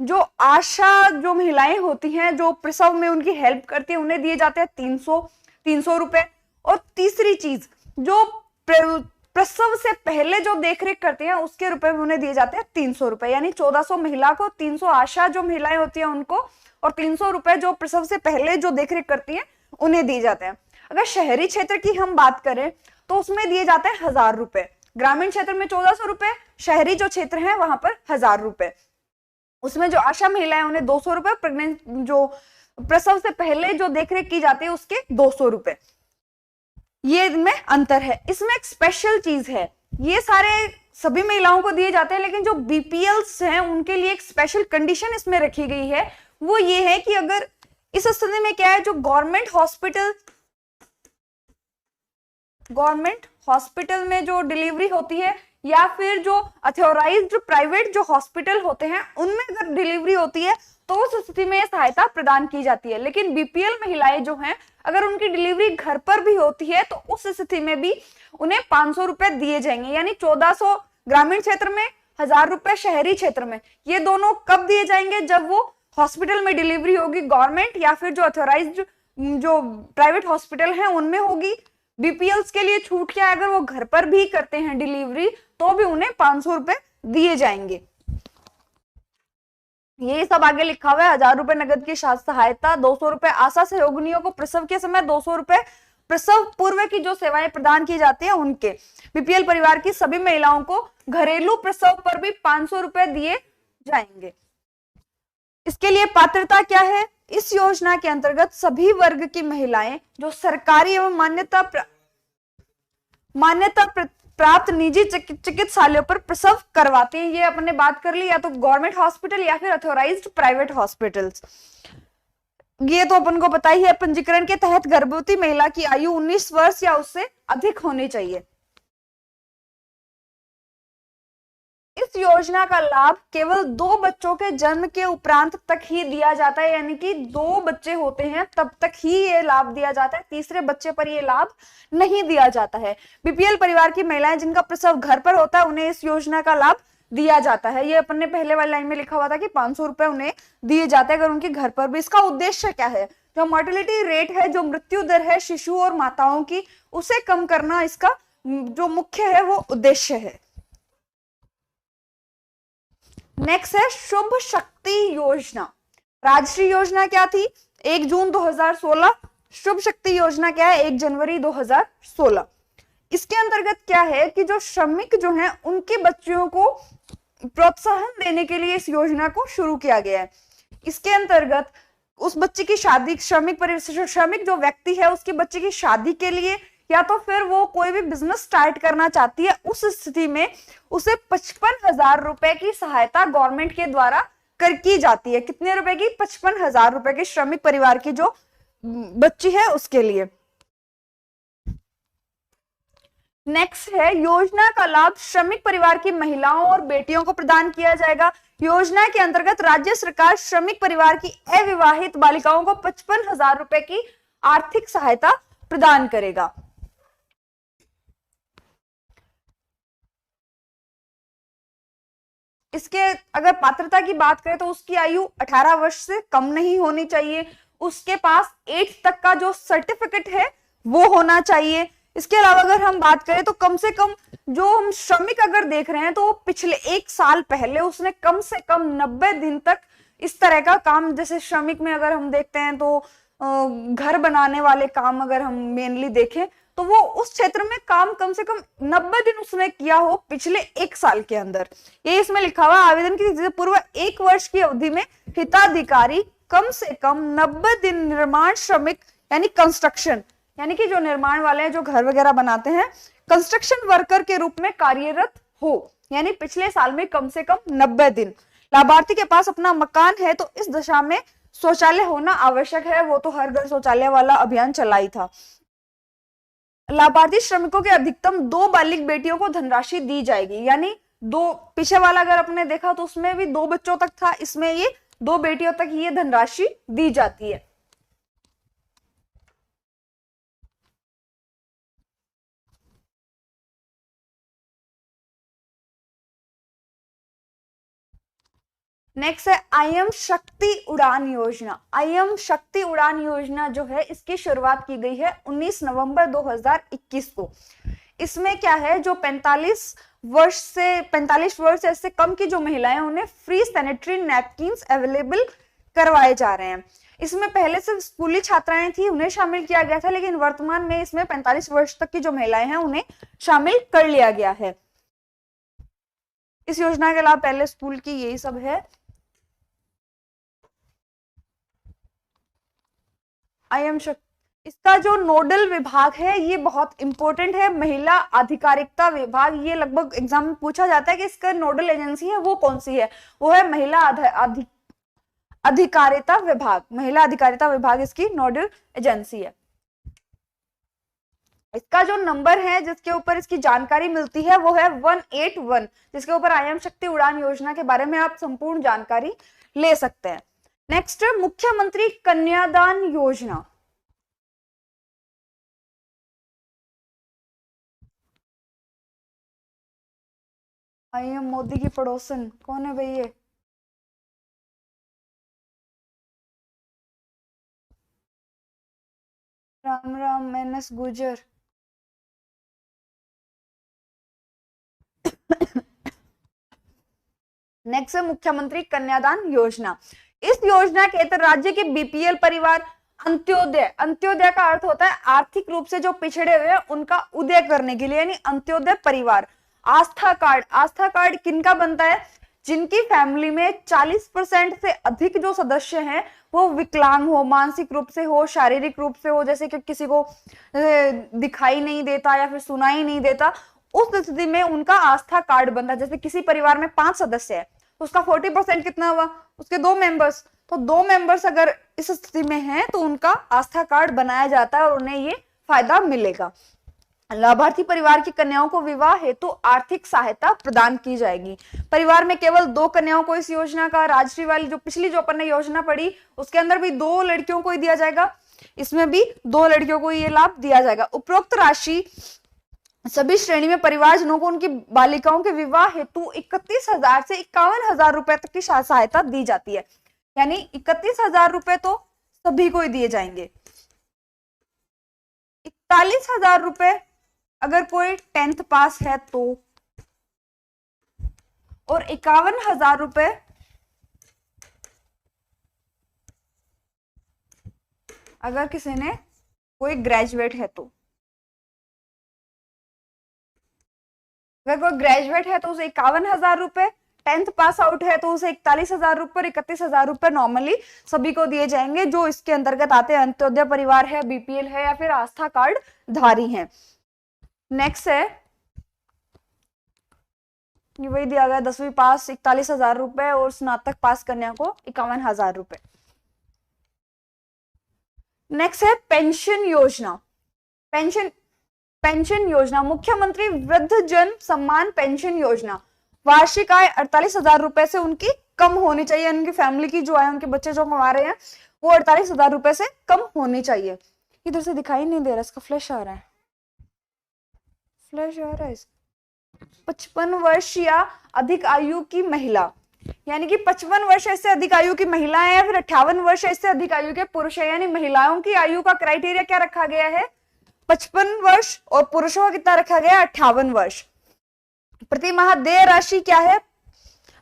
जो आशा जो महिलाएं होती हैं जो प्रसव में उनकी हेल्प करती है उन्हें दिए जाते हैं 300 रुपए। और तीसरी चीज, जो प्रसव से पहले जो देखरेख करती हैं उसके रुपए में उन्हें दिए जाते हैं 300 रुपए। यानी 1400 महिला को, 300 आशा जो महिलाएं होती हैं उनको, और 300 रुपए जो प्रसव से पहले जो देखरेख करती हैं उन्हें दिए जाते हैं। अगर शहरी क्षेत्र की हम बात करें तो उसमें दिए जाते हैं 1000 रुपए। ग्रामीण क्षेत्र में 1400 रुपए, शहरी जो क्षेत्र है वहां पर 1000 रुपए। उसमें जो आशा महिलाएं उन्हें 200 रुपए, प्रेग्नेंट जो प्रसव से पहले जो देखरेख की जाती है उसके 200 रुपए। ये इनमें अंतर है। इसमें एक स्पेशल चीज है ये सारे सभी महिलाओं को दिए जाते हैं, लेकिन जो बीपीएल्स हैं उनके लिए एक स्पेशल कंडीशन इसमें रखी गई है। वो ये है कि अगर इस स्थिति में क्या है, जो गवर्नमेंट हॉस्पिटल में जो डिलीवरी होती है या फिर जो अथॉराइज्ड प्राइवेट जो हॉस्पिटल होते हैं उनमें अगर डिलीवरी होती है तो उस स्थिति में सहायता प्रदान की जाती है। लेकिन बीपीएल महिलाएं जो हैं, अगर उनकी डिलीवरी घर पर भी होती है तो उस स्थिति में भी उन्हें 500 रुपए दिए जाएंगे, यानी 1400 ग्रामीण क्षेत्र में, 1000 रुपए शहरी क्षेत्र में। ये दोनों कब दिए जाएंगे? जब वो हॉस्पिटल में डिलीवरी होगी गवर्नमेंट या फिर जो अथॉराइज्ड जो प्राइवेट हॉस्पिटल हैं उनमें होगी। बीपीएल्स के लिए छूट क्या है, अगर वो घर पर भी करते हैं डिलीवरी तो भी उन्हें 500 रुपए दिए जाएंगे। ये सब आगे लिखा हुआ है। 1000 रुपए नगद की सहायता, 200 रुपए आशा सहयोगिनियों को प्रसव के समय, 200 रुपए प्रसव पूर्व की जो सेवाएं प्रदान की जाती है उनके। बीपीएल परिवार की सभी महिलाओं को घरेलू प्रसव पर भी 500 रुपए दिए जाएंगे। इसके लिए पात्रता क्या है? इस योजना के अंतर्गत सभी वर्ग की महिलाएं जो सरकारी एवं मान्यता प्राप्त निजी चिकित्सालयों पर प्रसव करवाते हैं, ये अपने बात कर ली, या तो गवर्नमेंट हॉस्पिटल या फिर अथॉराइज्ड प्राइवेट हॉस्पिटल्स। ये तो अपन को पता ही है। पंजीकरण के तहत गर्भवती महिला की आयु 19 वर्ष या उससे अधिक होनी चाहिए। इस योजना का लाभ केवल 2 बच्चों के जन्म के उपरांत तक ही दिया जाता है, यानी कि 2 बच्चे होते हैं तब तक ही ये लाभ दिया जाता है, तीसरे बच्चे पर ये लाभ नहीं दिया जाता है। बीपीएल परिवार की महिलाएं जिनका प्रसव घर पर होता है उन्हें इस योजना का लाभ दिया जाता है। ये अपन ने पहले वाली लाइन में लिखा हुआ था कि 500 रुपए उन्हें दिए जाते हैं अगर उनके घर पर भी। इसका उद्देश्य क्या है? जो मोर्टेलिटी रेट है, जो मृत्यु दर है शिशु और माताओं की, उसे कम करना इसका जो मुख्य है वो उद्देश्य है। नेक्स्ट है शुभ शक्ति योजना। राजश्री योजना क्या थी? 1 जून 2016। शुभ शक्ति योजना क्या है? 1 जनवरी 2016। इसके अंतर्गत क्या है कि जो श्रमिक जो हैं उनके बच्चियों को प्रोत्साहन देने के लिए इस योजना को शुरू किया गया है। इसके अंतर्गत उस बच्चे की शादी, श्रमिक जो व्यक्ति है उसके बच्चे की शादी के लिए या तो फिर वो कोई भी बिजनेस स्टार्ट करना चाहती है, उस स्थिति में उसे 55,000 रुपए की सहायता गवर्नमेंट के द्वारा की जाती है। कितने रुपए की? 55,000 रुपए की, श्रमिक परिवार की जो बच्ची है उसके लिए। नेक्स्ट है योजना का लाभ श्रमिक परिवार की महिलाओं और बेटियों को प्रदान किया जाएगा। योजना के अंतर्गत राज्य सरकार श्रमिक परिवार की अविवाहित बालिकाओं को 55,000 रुपए की आर्थिक सहायता प्रदान करेगा। इसके अगर पात्रता की बात करें तो उसकी आयु 18 वर्ष से कम नहीं होनी चाहिए, उसके पास 8 तक का जो सर्टिफिकेट है वो होना चाहिए। इसके अलावा अगर हम बात करें तो कम से कम जो हम श्रमिक अगर देख रहे हैं तो पिछले 1 साल पहले उसने कम से कम 90 दिन तक इस तरह का काम, जैसे श्रमिक में अगर हम देखते हैं तो घर बनाने वाले काम अगर हम मेनली देखें तो वो उस क्षेत्र में काम कम से कम 90 दिन उसने किया हो पिछले 1 साल के अंदर। ये इसमें लिखा हुआ आवेदन की पूर्व 1 वर्ष की अवधि में हिताधिकारी कम से कम 90 दिन निर्माण श्रमिक यानी कंस्ट्रक्शन, यानी कि जो निर्माण वाले हैं जो घर वगैरह बनाते हैं, कंस्ट्रक्शन वर्कर के रूप में कार्यरत हो, यानी पिछले साल में कम से कम 90 दिन। लाभार्थी के पास अपना मकान है तो इस दशा में शौचालय होना आवश्यक है, वो तो हर घर शौचालय वाला अभियान चला ही था। लाभार्थी श्रमिकों के अधिकतम 2 बालिग बेटियों को धनराशि दी जाएगी, यानी 2, पीछे वाला अगर आपने देखा तो उसमें भी 2 बच्चों तक था, इसमें ये 2 बेटियों तक ये धनराशि दी जाती है। नेक्स्ट है आईएम शक्ति उड़ान योजना। आईएम शक्ति उड़ान योजना जो है इसकी शुरुआत की गई है 19 नवंबर 2021 को। इसमें क्या है, जो 45 वर्ष से कम की जो महिलाएं उन्हें फ्री सैनिटरी नैपकिन्स अवेलेबल करवाए जा रहे हैं। इसमें पहले सिर्फ स्कूली छात्राएं थी उन्हें शामिल किया गया था, लेकिन वर्तमान में इसमें 45 वर्ष तक की जो महिलाएं हैं उन्हें शामिल कर लिया गया है। इस योजना के लाभ पहले स्कूल की यही सब है। आईएम इसका जो नोडल विभाग है ये बहुत इंपॉर्टेंट है, महिला आधिकारिकता विभाग। ये लगभग एग्जाम में पूछा जाता है कि इसका नोडल एजेंसी है वो कौन सी है, वो है महिला अधिकारिता विभाग। महिला अधिकारिता विभाग इसकी नोडल एजेंसी है। इसका जो नंबर है जिसके ऊपर इसकी जानकारी मिलती है वो है 181, जिसके ऊपर आईएम शक्ति उड़ान योजना के बारे में आप संपूर्ण जानकारी ले सकते हैं। नेक्स्ट, मुख्यमंत्री कन्यादान योजना। आईएम मोदी की पड़ोसन कौन है भाई ये? राम राम एनएस गुर्जर। नेक्स्ट है मुख्यमंत्री कन्यादान योजना। इस योजना के तहत राज्य के बीपीएल परिवार अंत्योदय, अंत्योदय का अर्थ होता है आर्थिक रूप से जो पिछड़े हुए हैं उनका उदय करने के लिए, यानी अंत्योदय परिवार। आस्था कार्ड, आस्था कार्ड किनका बनता है? जिनकी फैमिली में 40% से अधिक जो सदस्य हैं वो विकलांग हो, मानसिक रूप से हो, शारीरिक रूप से हो, जैसे कि किसी को दिखाई नहीं देता या फिर सुनाई नहीं देता, उस स्थिति में उनका आस्था कार्ड बनता है। जैसे किसी परिवार में 5 सदस्य है तो उसका 40% कितना हुआ? उसके 2 मेंबर्स। तो 2 मेंबर्स अगर इस स्थिति में हैं तो उनका आस्था कार्ड बनाया जाता है और उन्हें ये फायदा मिलेगा। लाभार्थी परिवार की कन्याओं को विवाह हेतु आर्थिक सहायता प्रदान की जाएगी। परिवार में केवल 2 कन्याओं को इस योजना का, राजश्री वाली जो पिछली जो अपन ने योजना पढ़ी उसके अंदर भी 2 लड़कियों को ही दिया जाएगा, इसमें भी 2 लड़कियों को ये लाभ दिया जाएगा। उपरोक्त राशि सभी श्रेणी में परिवारजनों को उनकी बालिकाओं के विवाह हेतु 31,000 से 51,000 रुपए तक की सहायता दी जाती है। यानी 31,000 रुपए तो सभी को ही दिए जाएंगे। 41,000 रुपए अगर कोई 10th पास है तो, और 51,000 रुपए अगर किसी ने कोई ग्रेजुएट है तो। अगर कोई ग्रेजुएट है तो उसे 51,000 रुपए, 10th पास आउट है तो उसे 41,000 रुपए और 31,000 रुपए नॉर्मली सभी को दिए जाएंगे जो इसके अंतर्गत आते हैं, अंत्योदय परिवार है, बीपीएल है या फिर आस्था कार्ड धारी हैं। नेक्स्ट है, ये वही दिया गया, 10वीं पास 41,000 रुपए और स्नातक पास कन्या को 51,000 रुपए। नेक्स्ट है पेंशन योजना। पेंशन योजना, मुख्यमंत्री वृद्धजन सम्मान पेंशन योजना। वार्षिक आय 48,000 रुपए से उनकी कम होनी चाहिए। उनकी फैमिली की जो आय, उनके बच्चे जो कमा रहे हैं वो 48,000 रुपए से कम होनी चाहिए। इधर से दिखाई नहीं दे रहा, इसका फ्लैश आ रहा है, फ्लैश आ रहा है। 55 वर्ष या अधिक आयु की महिला, यानी कि 55 वर्ष से अधिक आयु की महिला है या फिर 58 वर्ष से अधिक आयु के पुरुष है। यानी महिलाओं की आयु का क्राइटेरिया क्या रखा गया है? 55 वर्ष और पुरुषों का कितना रखा गया? 58 वर्ष। प्रति माह देय राशि क्या है?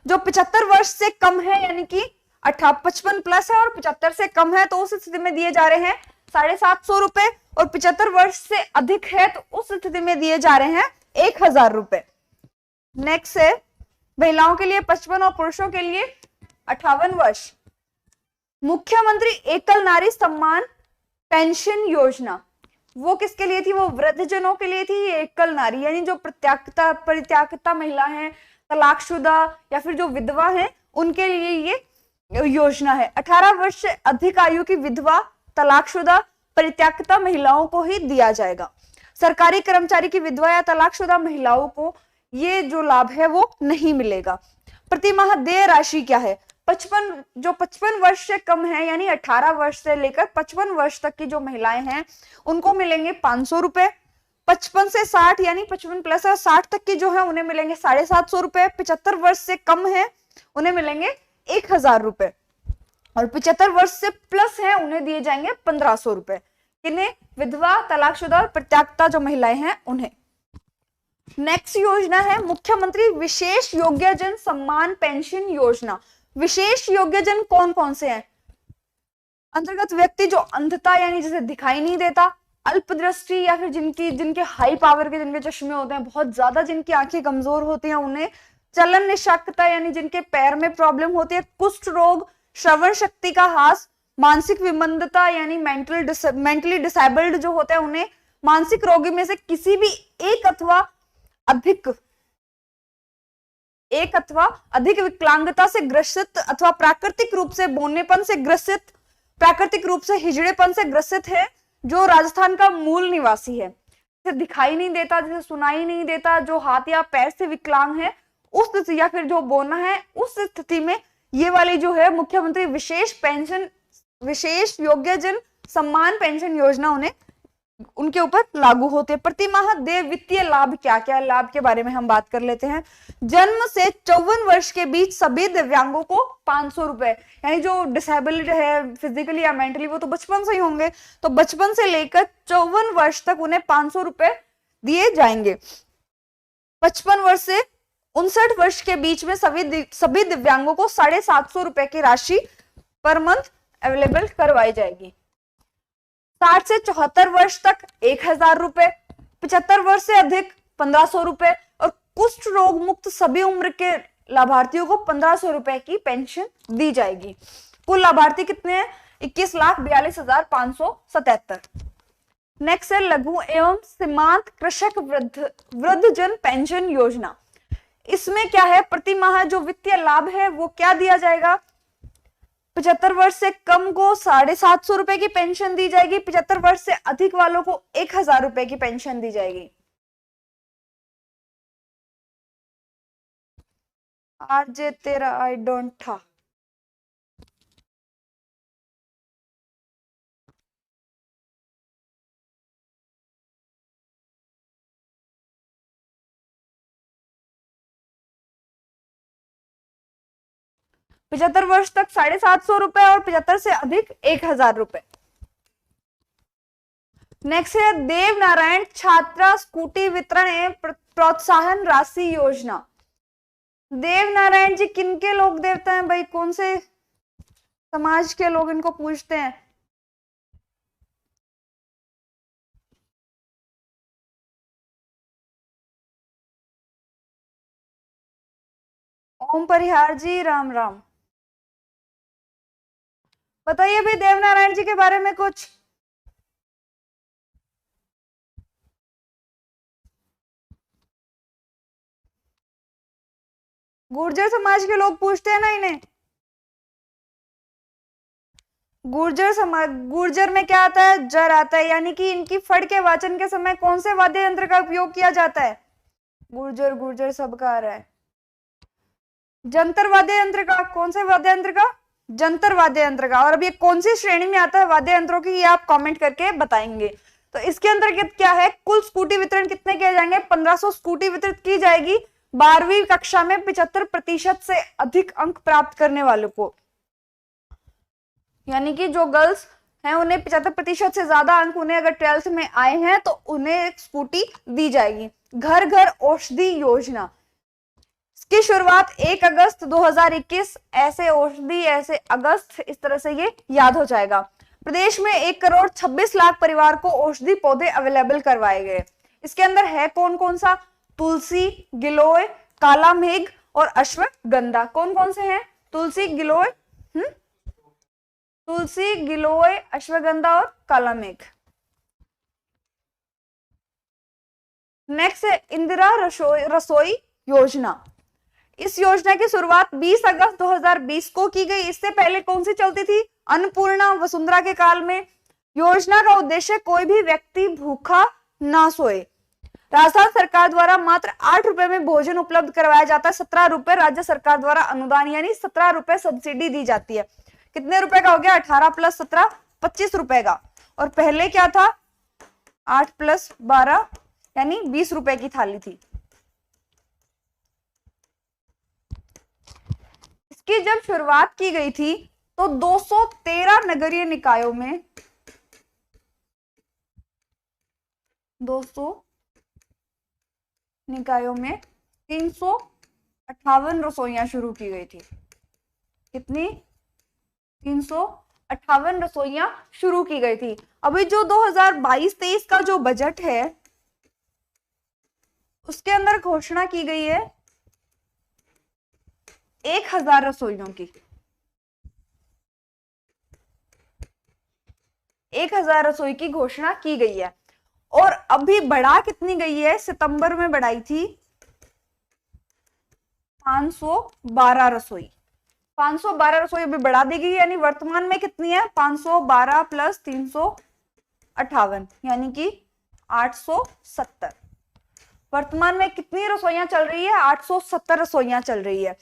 जो 75 वर्ष से कम है, यानी कि 55 प्लस है और 75 से कम है तो उस स्थिति में दिए जा रहे हैं 750 रुपए, और 75 वर्ष से अधिक है तो उस स्थिति में दिए जा रहे हैं 1,000 रुपए। नेक्स्ट है महिलाओं के लिए 55 और पुरुषों के लिए 58 वर्ष। मुख्यमंत्री एकल नारी सम्मान पेंशन योजना, वो किसके लिए थी? वो वृद्धजनों के लिए थी। ये एकल नारी यानी जो परित्यागता महिला हैं, तलाकशुदा या फिर जो विधवा हैं, उनके लिए ये योजना है। 18 वर्ष से अधिक आयु की विधवा, तलाकशुदा, परित्यागता महिलाओं को ही दिया जाएगा। सरकारी कर्मचारी की विधवा या तलाकशुदा महिलाओं को ये जो लाभ है वो नहीं मिलेगा। प्रति माह देय राशि क्या है? 55 वर्ष से कम है, यानी 18 वर्ष से लेकर 55 वर्ष तक की जो महिलाएं हैं उनको मिलेंगे 500 रुपए। 55 से 60 यानी 55 प्लस और 60 तक की जो है उन्हें मिलेंगे 750 रुपए। 75 वर्ष से कम है उन्हें मिलेंगे 1,000 रुपए, और 75 वर्ष से प्लस है उन्हें दिए जाएंगे 1,500 रुपए। किन्हें? विधवा, तलाकशुदा और परित्यागता जो महिलाएं हैं उन्हें। नेक्स्ट योजना है मुख्यमंत्री विशेष योग्यजन सम्मान पेंशन योजना। विशेष योग्यजन कौन कौन से हैं? अंतर्गत व्यक्ति जो अंधता यानी जिसे दिखाई नहीं देता, अल्पदृष्टि या फिर जिनके हाई पावर के जिनके चश्मे होते हैं बहुत ज्यादा, जिनकी आंखें कमजोर होती हैं उन्हें, चलन निशक्तता यानी जिनके पैर में प्रॉब्लम होती है, कुष्ठ रोग, श्रवण शक्ति का ह्रास, मानसिक विमंदता यानी मेंटली डिसेबल्ड जो होते हैं उन्हें, मानसिक रोगी में से किसी भी एक अथवा अधिक विकलांगता से ग्रसित अथवा प्राकृतिक रूप से बौनेपन से ग्रसित, प्राकृतिक रूप से हिजड़ेपन से ग्रसित है, जो राजस्थान का मूल निवासी है, जिसे दिखाई नहीं देता, जिसे सुनाई नहीं देता, जो हाथ या पैर से विकलांग है, उस या फिर जो बौना है, उस स्थिति में ये वाली जो है मुख्यमंत्री विशेष योग्यजन सम्मान पेंशन योजना उन्हें उनके ऊपर लागू होते हैं। प्रतिमाह देय वित्तीय लाभ क्या क्या है, लाभ के बारे में हम बात कर लेते हैं। जन्म से 54 वर्ष के बीच सभी दिव्यांगों को 500 रुपए, यानी जो डिसेबल्ड है फिजिकली या मेंटली वो तो बचपन से ही होंगे, तो बचपन से लेकर 54 वर्ष तक उन्हें 500 रुपए दिए जाएंगे। 55 वर्ष से 59 वर्ष के बीच में सभी दिव्यांगों को 750 रुपए की राशि पर मंथ अवेलेबल करवाई जाएगी। 60 से 74 वर्ष तक 1000 रुपए, 75 वर्ष से अधिक 1500 रुपए और कुष्ठ रोग मुक्त सभी उम्र के लाभार्थियों को 1500 रुपए की पेंशन दी जाएगी। कुल लाभार्थी कितने हैं? 21,42,577। नेक्स्ट है लघु एवं सीमांत कृषक वृद्धजन पेंशन योजना। इसमें क्या है, प्रति माह जो वित्तीय लाभ है वो क्या दिया जाएगा? 75 वर्ष से कम को 750 रुपए की पेंशन दी जाएगी, 75 वर्ष से अधिक वालों को 1000 रुपए की पेंशन दी जाएगी। आज तेरा आई डोंट था। पचहत्तर वर्ष तक 750 रुपए और 75 से अधिक 1000 रुपए। नेक्स्ट है देव नारायण छात्रा स्कूटी वितरण एवं प्रोत्साहन राशि योजना। देव नारायण जी किनके लोक देवता हैं भाई? कौन से समाज के लोग इनको पूछते हैं? ओम परिहार जी राम राम। बताइए भाई देव नारायण जी के बारे में कुछ। गुर्जर समाज के लोग पूछते हैं ना इन्हें। गुर्जर में क्या आता है? जर आता है, यानी कि इनकी फड़ के वाचन के समय कौन से वाद्य यंत्र का उपयोग किया जाता है? गुर्जर सबका आ रहा है। जंतर वाद्य यंत्र का, कौन से वाद्य यंत्र का? जंतर वाद्य यंत्र का। और अब ये कौन सी श्रेणी में आता है वाद्य यंत्रों की, ये आप कमेंट करके बताएंगे। तो इसके अंतर्गत क्या है, कुल स्कूटी वितरण कितने किए जाएंगे? 1500 स्कूटी वितरित की जाएगी 12वीं कक्षा में 75% से अधिक अंक प्राप्त करने वालों को, यानी कि जो गर्ल्स हैं उन्हें 75% से ज्यादा अंक उन्हें अगर 12th में आए हैं तो उन्हें एक स्कूटी दी जाएगी। घर घर औषधि योजना की शुरुआत 1 अगस्त 2021, ऐसे औषधि ऐसे अगस्त, इस तरह से ये याद हो जाएगा। प्रदेश में 1,26,00,000 परिवार को औषधि पौधे अवेलेबल करवाए गए। इसके अंदर है कौन कौन सा? तुलसी, गिलोय, काला मेघ और अश्वगंधा। कौन कौन से हैं? तुलसी, गिलोय, अश्वगंधा और काला मेघ। नेक्स्ट है इंदिरा रसोई योजना। इस योजना की शुरुआत 20 अगस्त 2020 को की गई। इससे पहले कौन सी चलती थी? अन्नपूर्णा, वसुंधरा के काल में। योजना का उद्देश्य कोई भी व्यक्ति भूखा ना सोए। राजस्थान सरकार द्वारा मात्र 8 रुपए में भोजन उपलब्ध करवाया जाता है। 17 रुपए राज्य सरकार द्वारा अनुदान यानी 17 रुपए सब्सिडी दी जाती है। कितने रुपए का हो गया? 18 + 17 25 रुपए का। और पहले क्या था? 8 + 12 यानी 20 रुपए की थाली थी। इसकी जब शुरुआत की गई थी तो 213 नगरीय निकायों में 358 रसोइयां शुरू की गई थी। कितनी? 358 रसोइयां शुरू की गई थी। अभी जो 2022-23 का जो बजट है उसके अंदर घोषणा की गई है 1000 रसोइयों की। 1000 रसोई की घोषणा की गई है। और अभी बढ़ा कितनी गई है, सितंबर में बढ़ाई थी 512 रसोई। 512 रसोई अभी बढ़ा दी गई, यानी वर्तमान में कितनी है, 512 प्लस 358 यानी कि 870। वर्तमान में कितनी रसोइयां चल रही है, 870 रसोइयां चल रही है।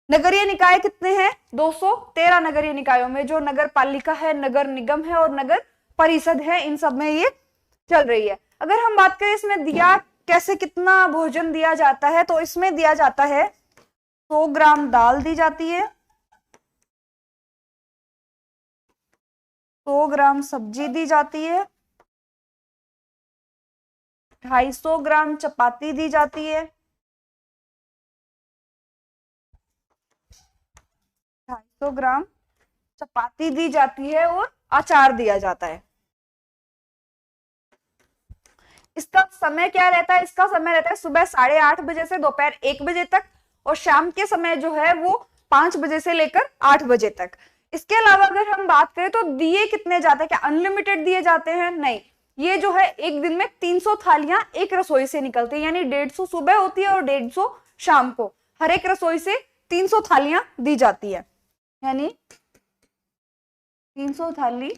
नगरीय निकाय कितने हैं, 213 नगरीय निकायों में, जो नगर पालिका है, नगर निगम है और नगर परिषद है, इन सब में ये चल रही है। अगर हम बात करें इसमें दिया कैसे, कितना भोजन दिया जाता है, तो इसमें दिया जाता है 100 ग्राम दाल दी जाती है, 100 ग्राम सब्जी दी जाती है, 250 ग्राम चपाती दी जाती है, 250 ग्राम चपाती दी जाती है और अचार दिया जाता है। इसका समय क्या रहता है, इसका समय रहता है सुबह 8:30 बजे से दोपहर 1 बजे तक, और शाम के समय जो है वो 5 बजे से लेकर 8 बजे तक। इसके अलावा अगर हम बात करें तो दिए कितने जाते हैं, क्या अनलिमिटेड दिए जाते हैं, नहीं। ये जो है एक दिन में 300 थालियां एक रसोई से निकलती है, यानी 150 सुबह होती है और 150 शाम को। हर एक रसोई से 300 थालियां दी जाती है, यानी 300 थाली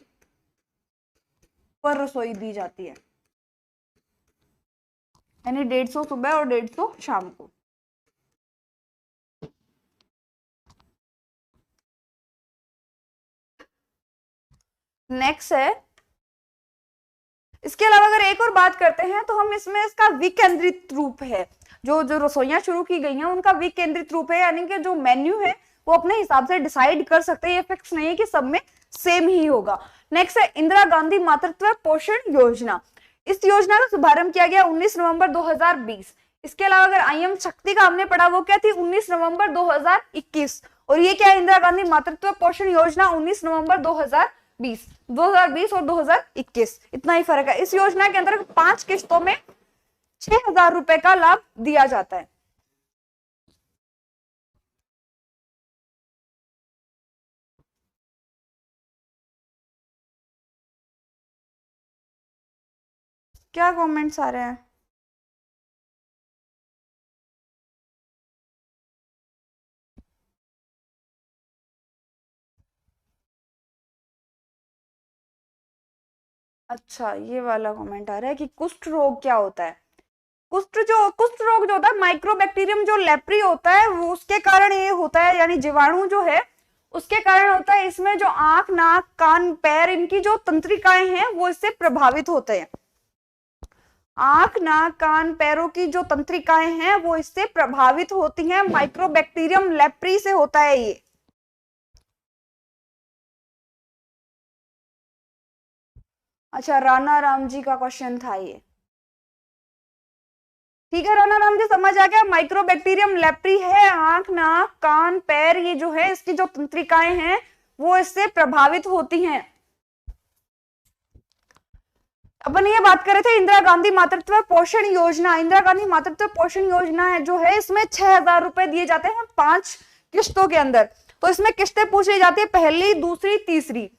पर रसोई दी जाती है, यानी 150 सुबह और 150 शाम को। नेक्स्ट है, इसके अलावा अगर एक और बात करते हैं तो हम इसमें इसका विकेंद्रित रूप है, जो जो रसोइयां शुरू की गई हैं उनका विकेंद्रित रूप है, यानी कि जो मेन्यू है वो अपने हिसाब से डिसाइड कर सकते हैं, ये फिक्स नहीं है कि सब में सेम ही होगा। नेक्स्ट है इंदिरा गांधी मातृत्व पोषण योजना। इस योजना का शुभारंभ किया गया 19 नवंबर 2020। इसके अलावा अगर आईएम शक्ति का हमने पढ़ा, वो क्या थी, 19 नवंबर 2021। और ये क्या है, इंदिरा गांधी मातृत्व पोषण योजना 19 नवंबर 2020 और 2021, इतना ही फर्क है। इस योजना के अंतर्गत 5 किस्तों में 6000 रुपए का लाभ दिया जाता है। क्या कमेंट्स आ रहे हैं? अच्छा, ये वाला कमेंट आ रहा है कि कुष्ठ रोग क्या होता है। कुष्ठ रोग जो होता है, माइक्रोबैक्टीरियम जो लेप्री होता है वो उसके कारण ये होता है, यानी जीवाणु जो है उसके कारण होता है। इसमें जो आंख, नाक, कान, पैर, इनकी जो तंत्रिकाएं हैं वो इससे प्रभावित होते हैं। आंख, नाक, कान, पैरों की जो तंत्रिकाएं हैं वो इससे प्रभावित होती हैं, माइक्रोबैक्टीरियम लेप्री से होता है ये। अच्छा, राणा राम जी का क्वेश्चन था ये, ठीक है। राणा राम जी समझ आ गया, माइक्रोबैक्टीरियम लेप्री है, आंख, नाक, कान, पैर, ये जो है इसकी जो तंत्रिकाएं हैं वो इससे प्रभावित होती हैं। अपन ये बात कर रहे थे इंदिरा गांधी मातृत्व पोषण योजना। इंदिरा गांधी मातृत्व पोषण योजना है जो है, इसमें 6000 रुपए दिए जाते हैं 5 किस्तों के अंदर। तो इसमें किस्तें पूछी जाती है, पहली, दूसरी, तीसरी।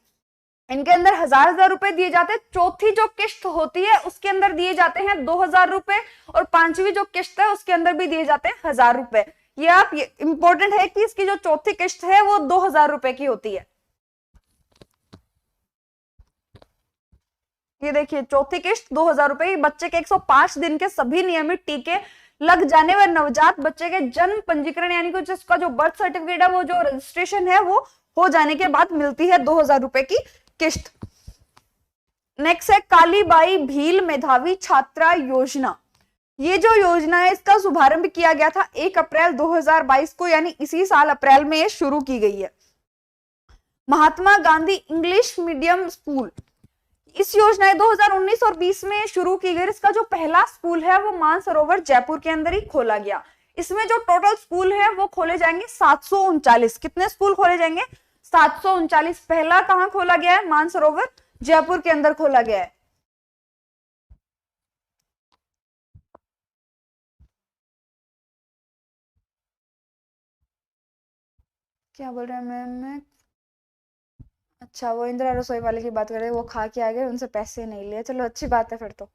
इनके अंदर 1000 रुपए दिए जाते हैं। चौथी जो किस्त होती है उसके अंदर दिए जाते हैं 2000 रुपए, और 5वीं जो किस्त है उसके अंदर भी दिए जाते हैं 1000 रुपए। ये आप, ये इंपॉर्टेंट है कि इसकी जो चौथी किस्त है वो 2000 रुपए की होती है। ये देखिए, चौथी किस्त 2000 रुपए। बच्चे के 105 दिन के सभी नियमित टीके लग जाने व नवजात बच्चे के जन्म पंजीकरण, यानी कि जिसका जो बर्थ सर्टिफिकेट है वो जो रजिस्ट्रेशन है वो हो जाने के बाद मिलती है 2000 रुपए की किस्त। नेक्स्ट है कालीबाई भील मेधावी छात्रा योजना। ये जो योजना है इसका शुभारंभ किया गया था 1 अप्रैल 2022 को, यानी इसी साल अप्रैल में ये शुरू की गई है। Mahatma Gandhi English medium school, इस योजना 2019 और 20 में शुरू की गई। इसका जो पहला स्कूल है वो मानसरोवर जयपुर के अंदर ही खोला गया। इसमें जो टोटल स्कूल है वो खोले जाएंगे 739। कितने स्कूल खोले जाएंगे? 739। पहला कहां खोला गया है? मानसरोवर जयपुर के अंदर खोला गया है। क्या बोल रहे हैं मैम? अच्छा, वो इंदिरा रसोई वाले की बात कर रहे हैं, वो खा के आ गए, उनसे पैसे नहीं लिए। चलो अच्छी बात है, फिर तो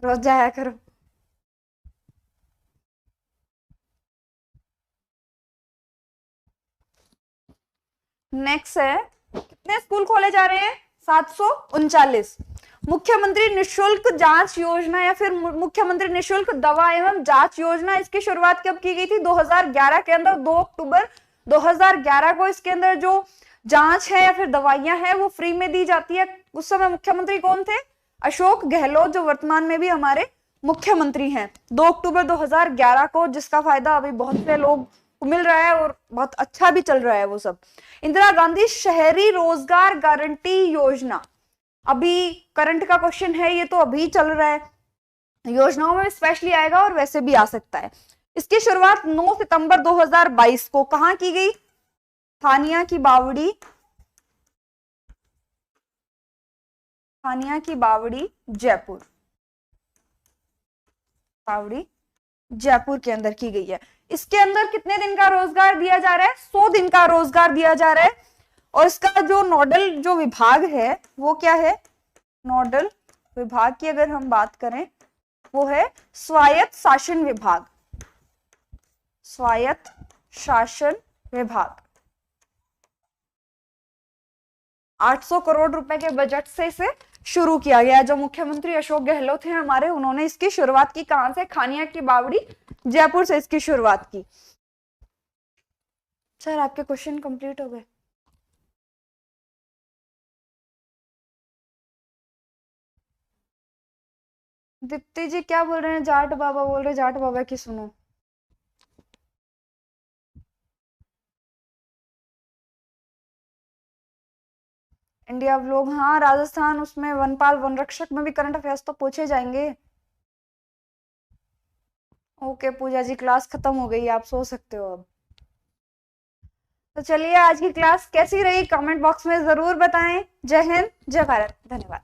रोज जाया करो। नेक्स्ट है, कितने स्कूल खोले जा रहे हैं? 739। मुख्यमंत्री निशुल्क जांच योजना या फिर मुख्यमंत्री निशुल्क दवा एवं जांच योजना, इसकी शुरुआत कब की गई थी? 2011 के अंदर 2 अक्टूबर 2011 को इसके अंदर जो जांच है या फिर दवाइयां हैं वो फ्री में दी जाती है। उस समय मुख्यमंत्री कौन थे? अशोक गहलोत, जो वर्तमान में भी हमारे मुख्यमंत्री हैं। 2 अक्टूबर 2011 को, जिसका फायदा अभी बहुत से लोग को मिल रहा है और बहुत अच्छा भी चल रहा है वो सब। इंदिरा गांधी शहरी रोजगार गारंटी योजना, अभी करंट का क्वेश्चन है ये, तो अभी चल रहा है, योजनाओं में स्पेशली आएगा और वैसे भी आ सकता है। इसकी शुरुआत 9 सितंबर 2022 को कहां की गई? थानिया की बावड़ी, थानिया की बावड़ी जयपुर, बावड़ी जयपुर के अंदर की गई है। इसके अंदर कितने दिन का रोजगार दिया जा रहा है? 100 दिन का रोजगार दिया जा रहा है। और इसका जो नोडल जो विभाग है वो क्या है? नोडल विभाग की अगर हम बात करें वो है स्वायत्त शासन विभाग, स्वायत्त शासन विभाग। 800 करोड़ रुपए के बजट से इसे शुरू किया गया। जो मुख्यमंत्री अशोक गहलोत हैं हमारे, उन्होंने इसकी शुरुआत की कहां से? खानिया की बावड़ी जयपुर से इसकी शुरुआत की। सर आपके क्वेश्चन कंप्लीट हो गए? दीप्ति जी क्या बोल रहे हैं? जाट बाबा बोल रहे, जाट बाबा की सुनो। इंडिया व्लॉग, हाँ राजस्थान, उसमें वनपाल वन रक्षक में भी करंट अफेयर्स तो पूछे जाएंगे। ओके पूजा जी, क्लास खत्म हो गई, आप सो सकते हो अब। तो चलिए, आज की क्लास कैसी रही कमेंट बॉक्स में जरूर बताएं। जय हिंद, जय भारत, धन्यवाद।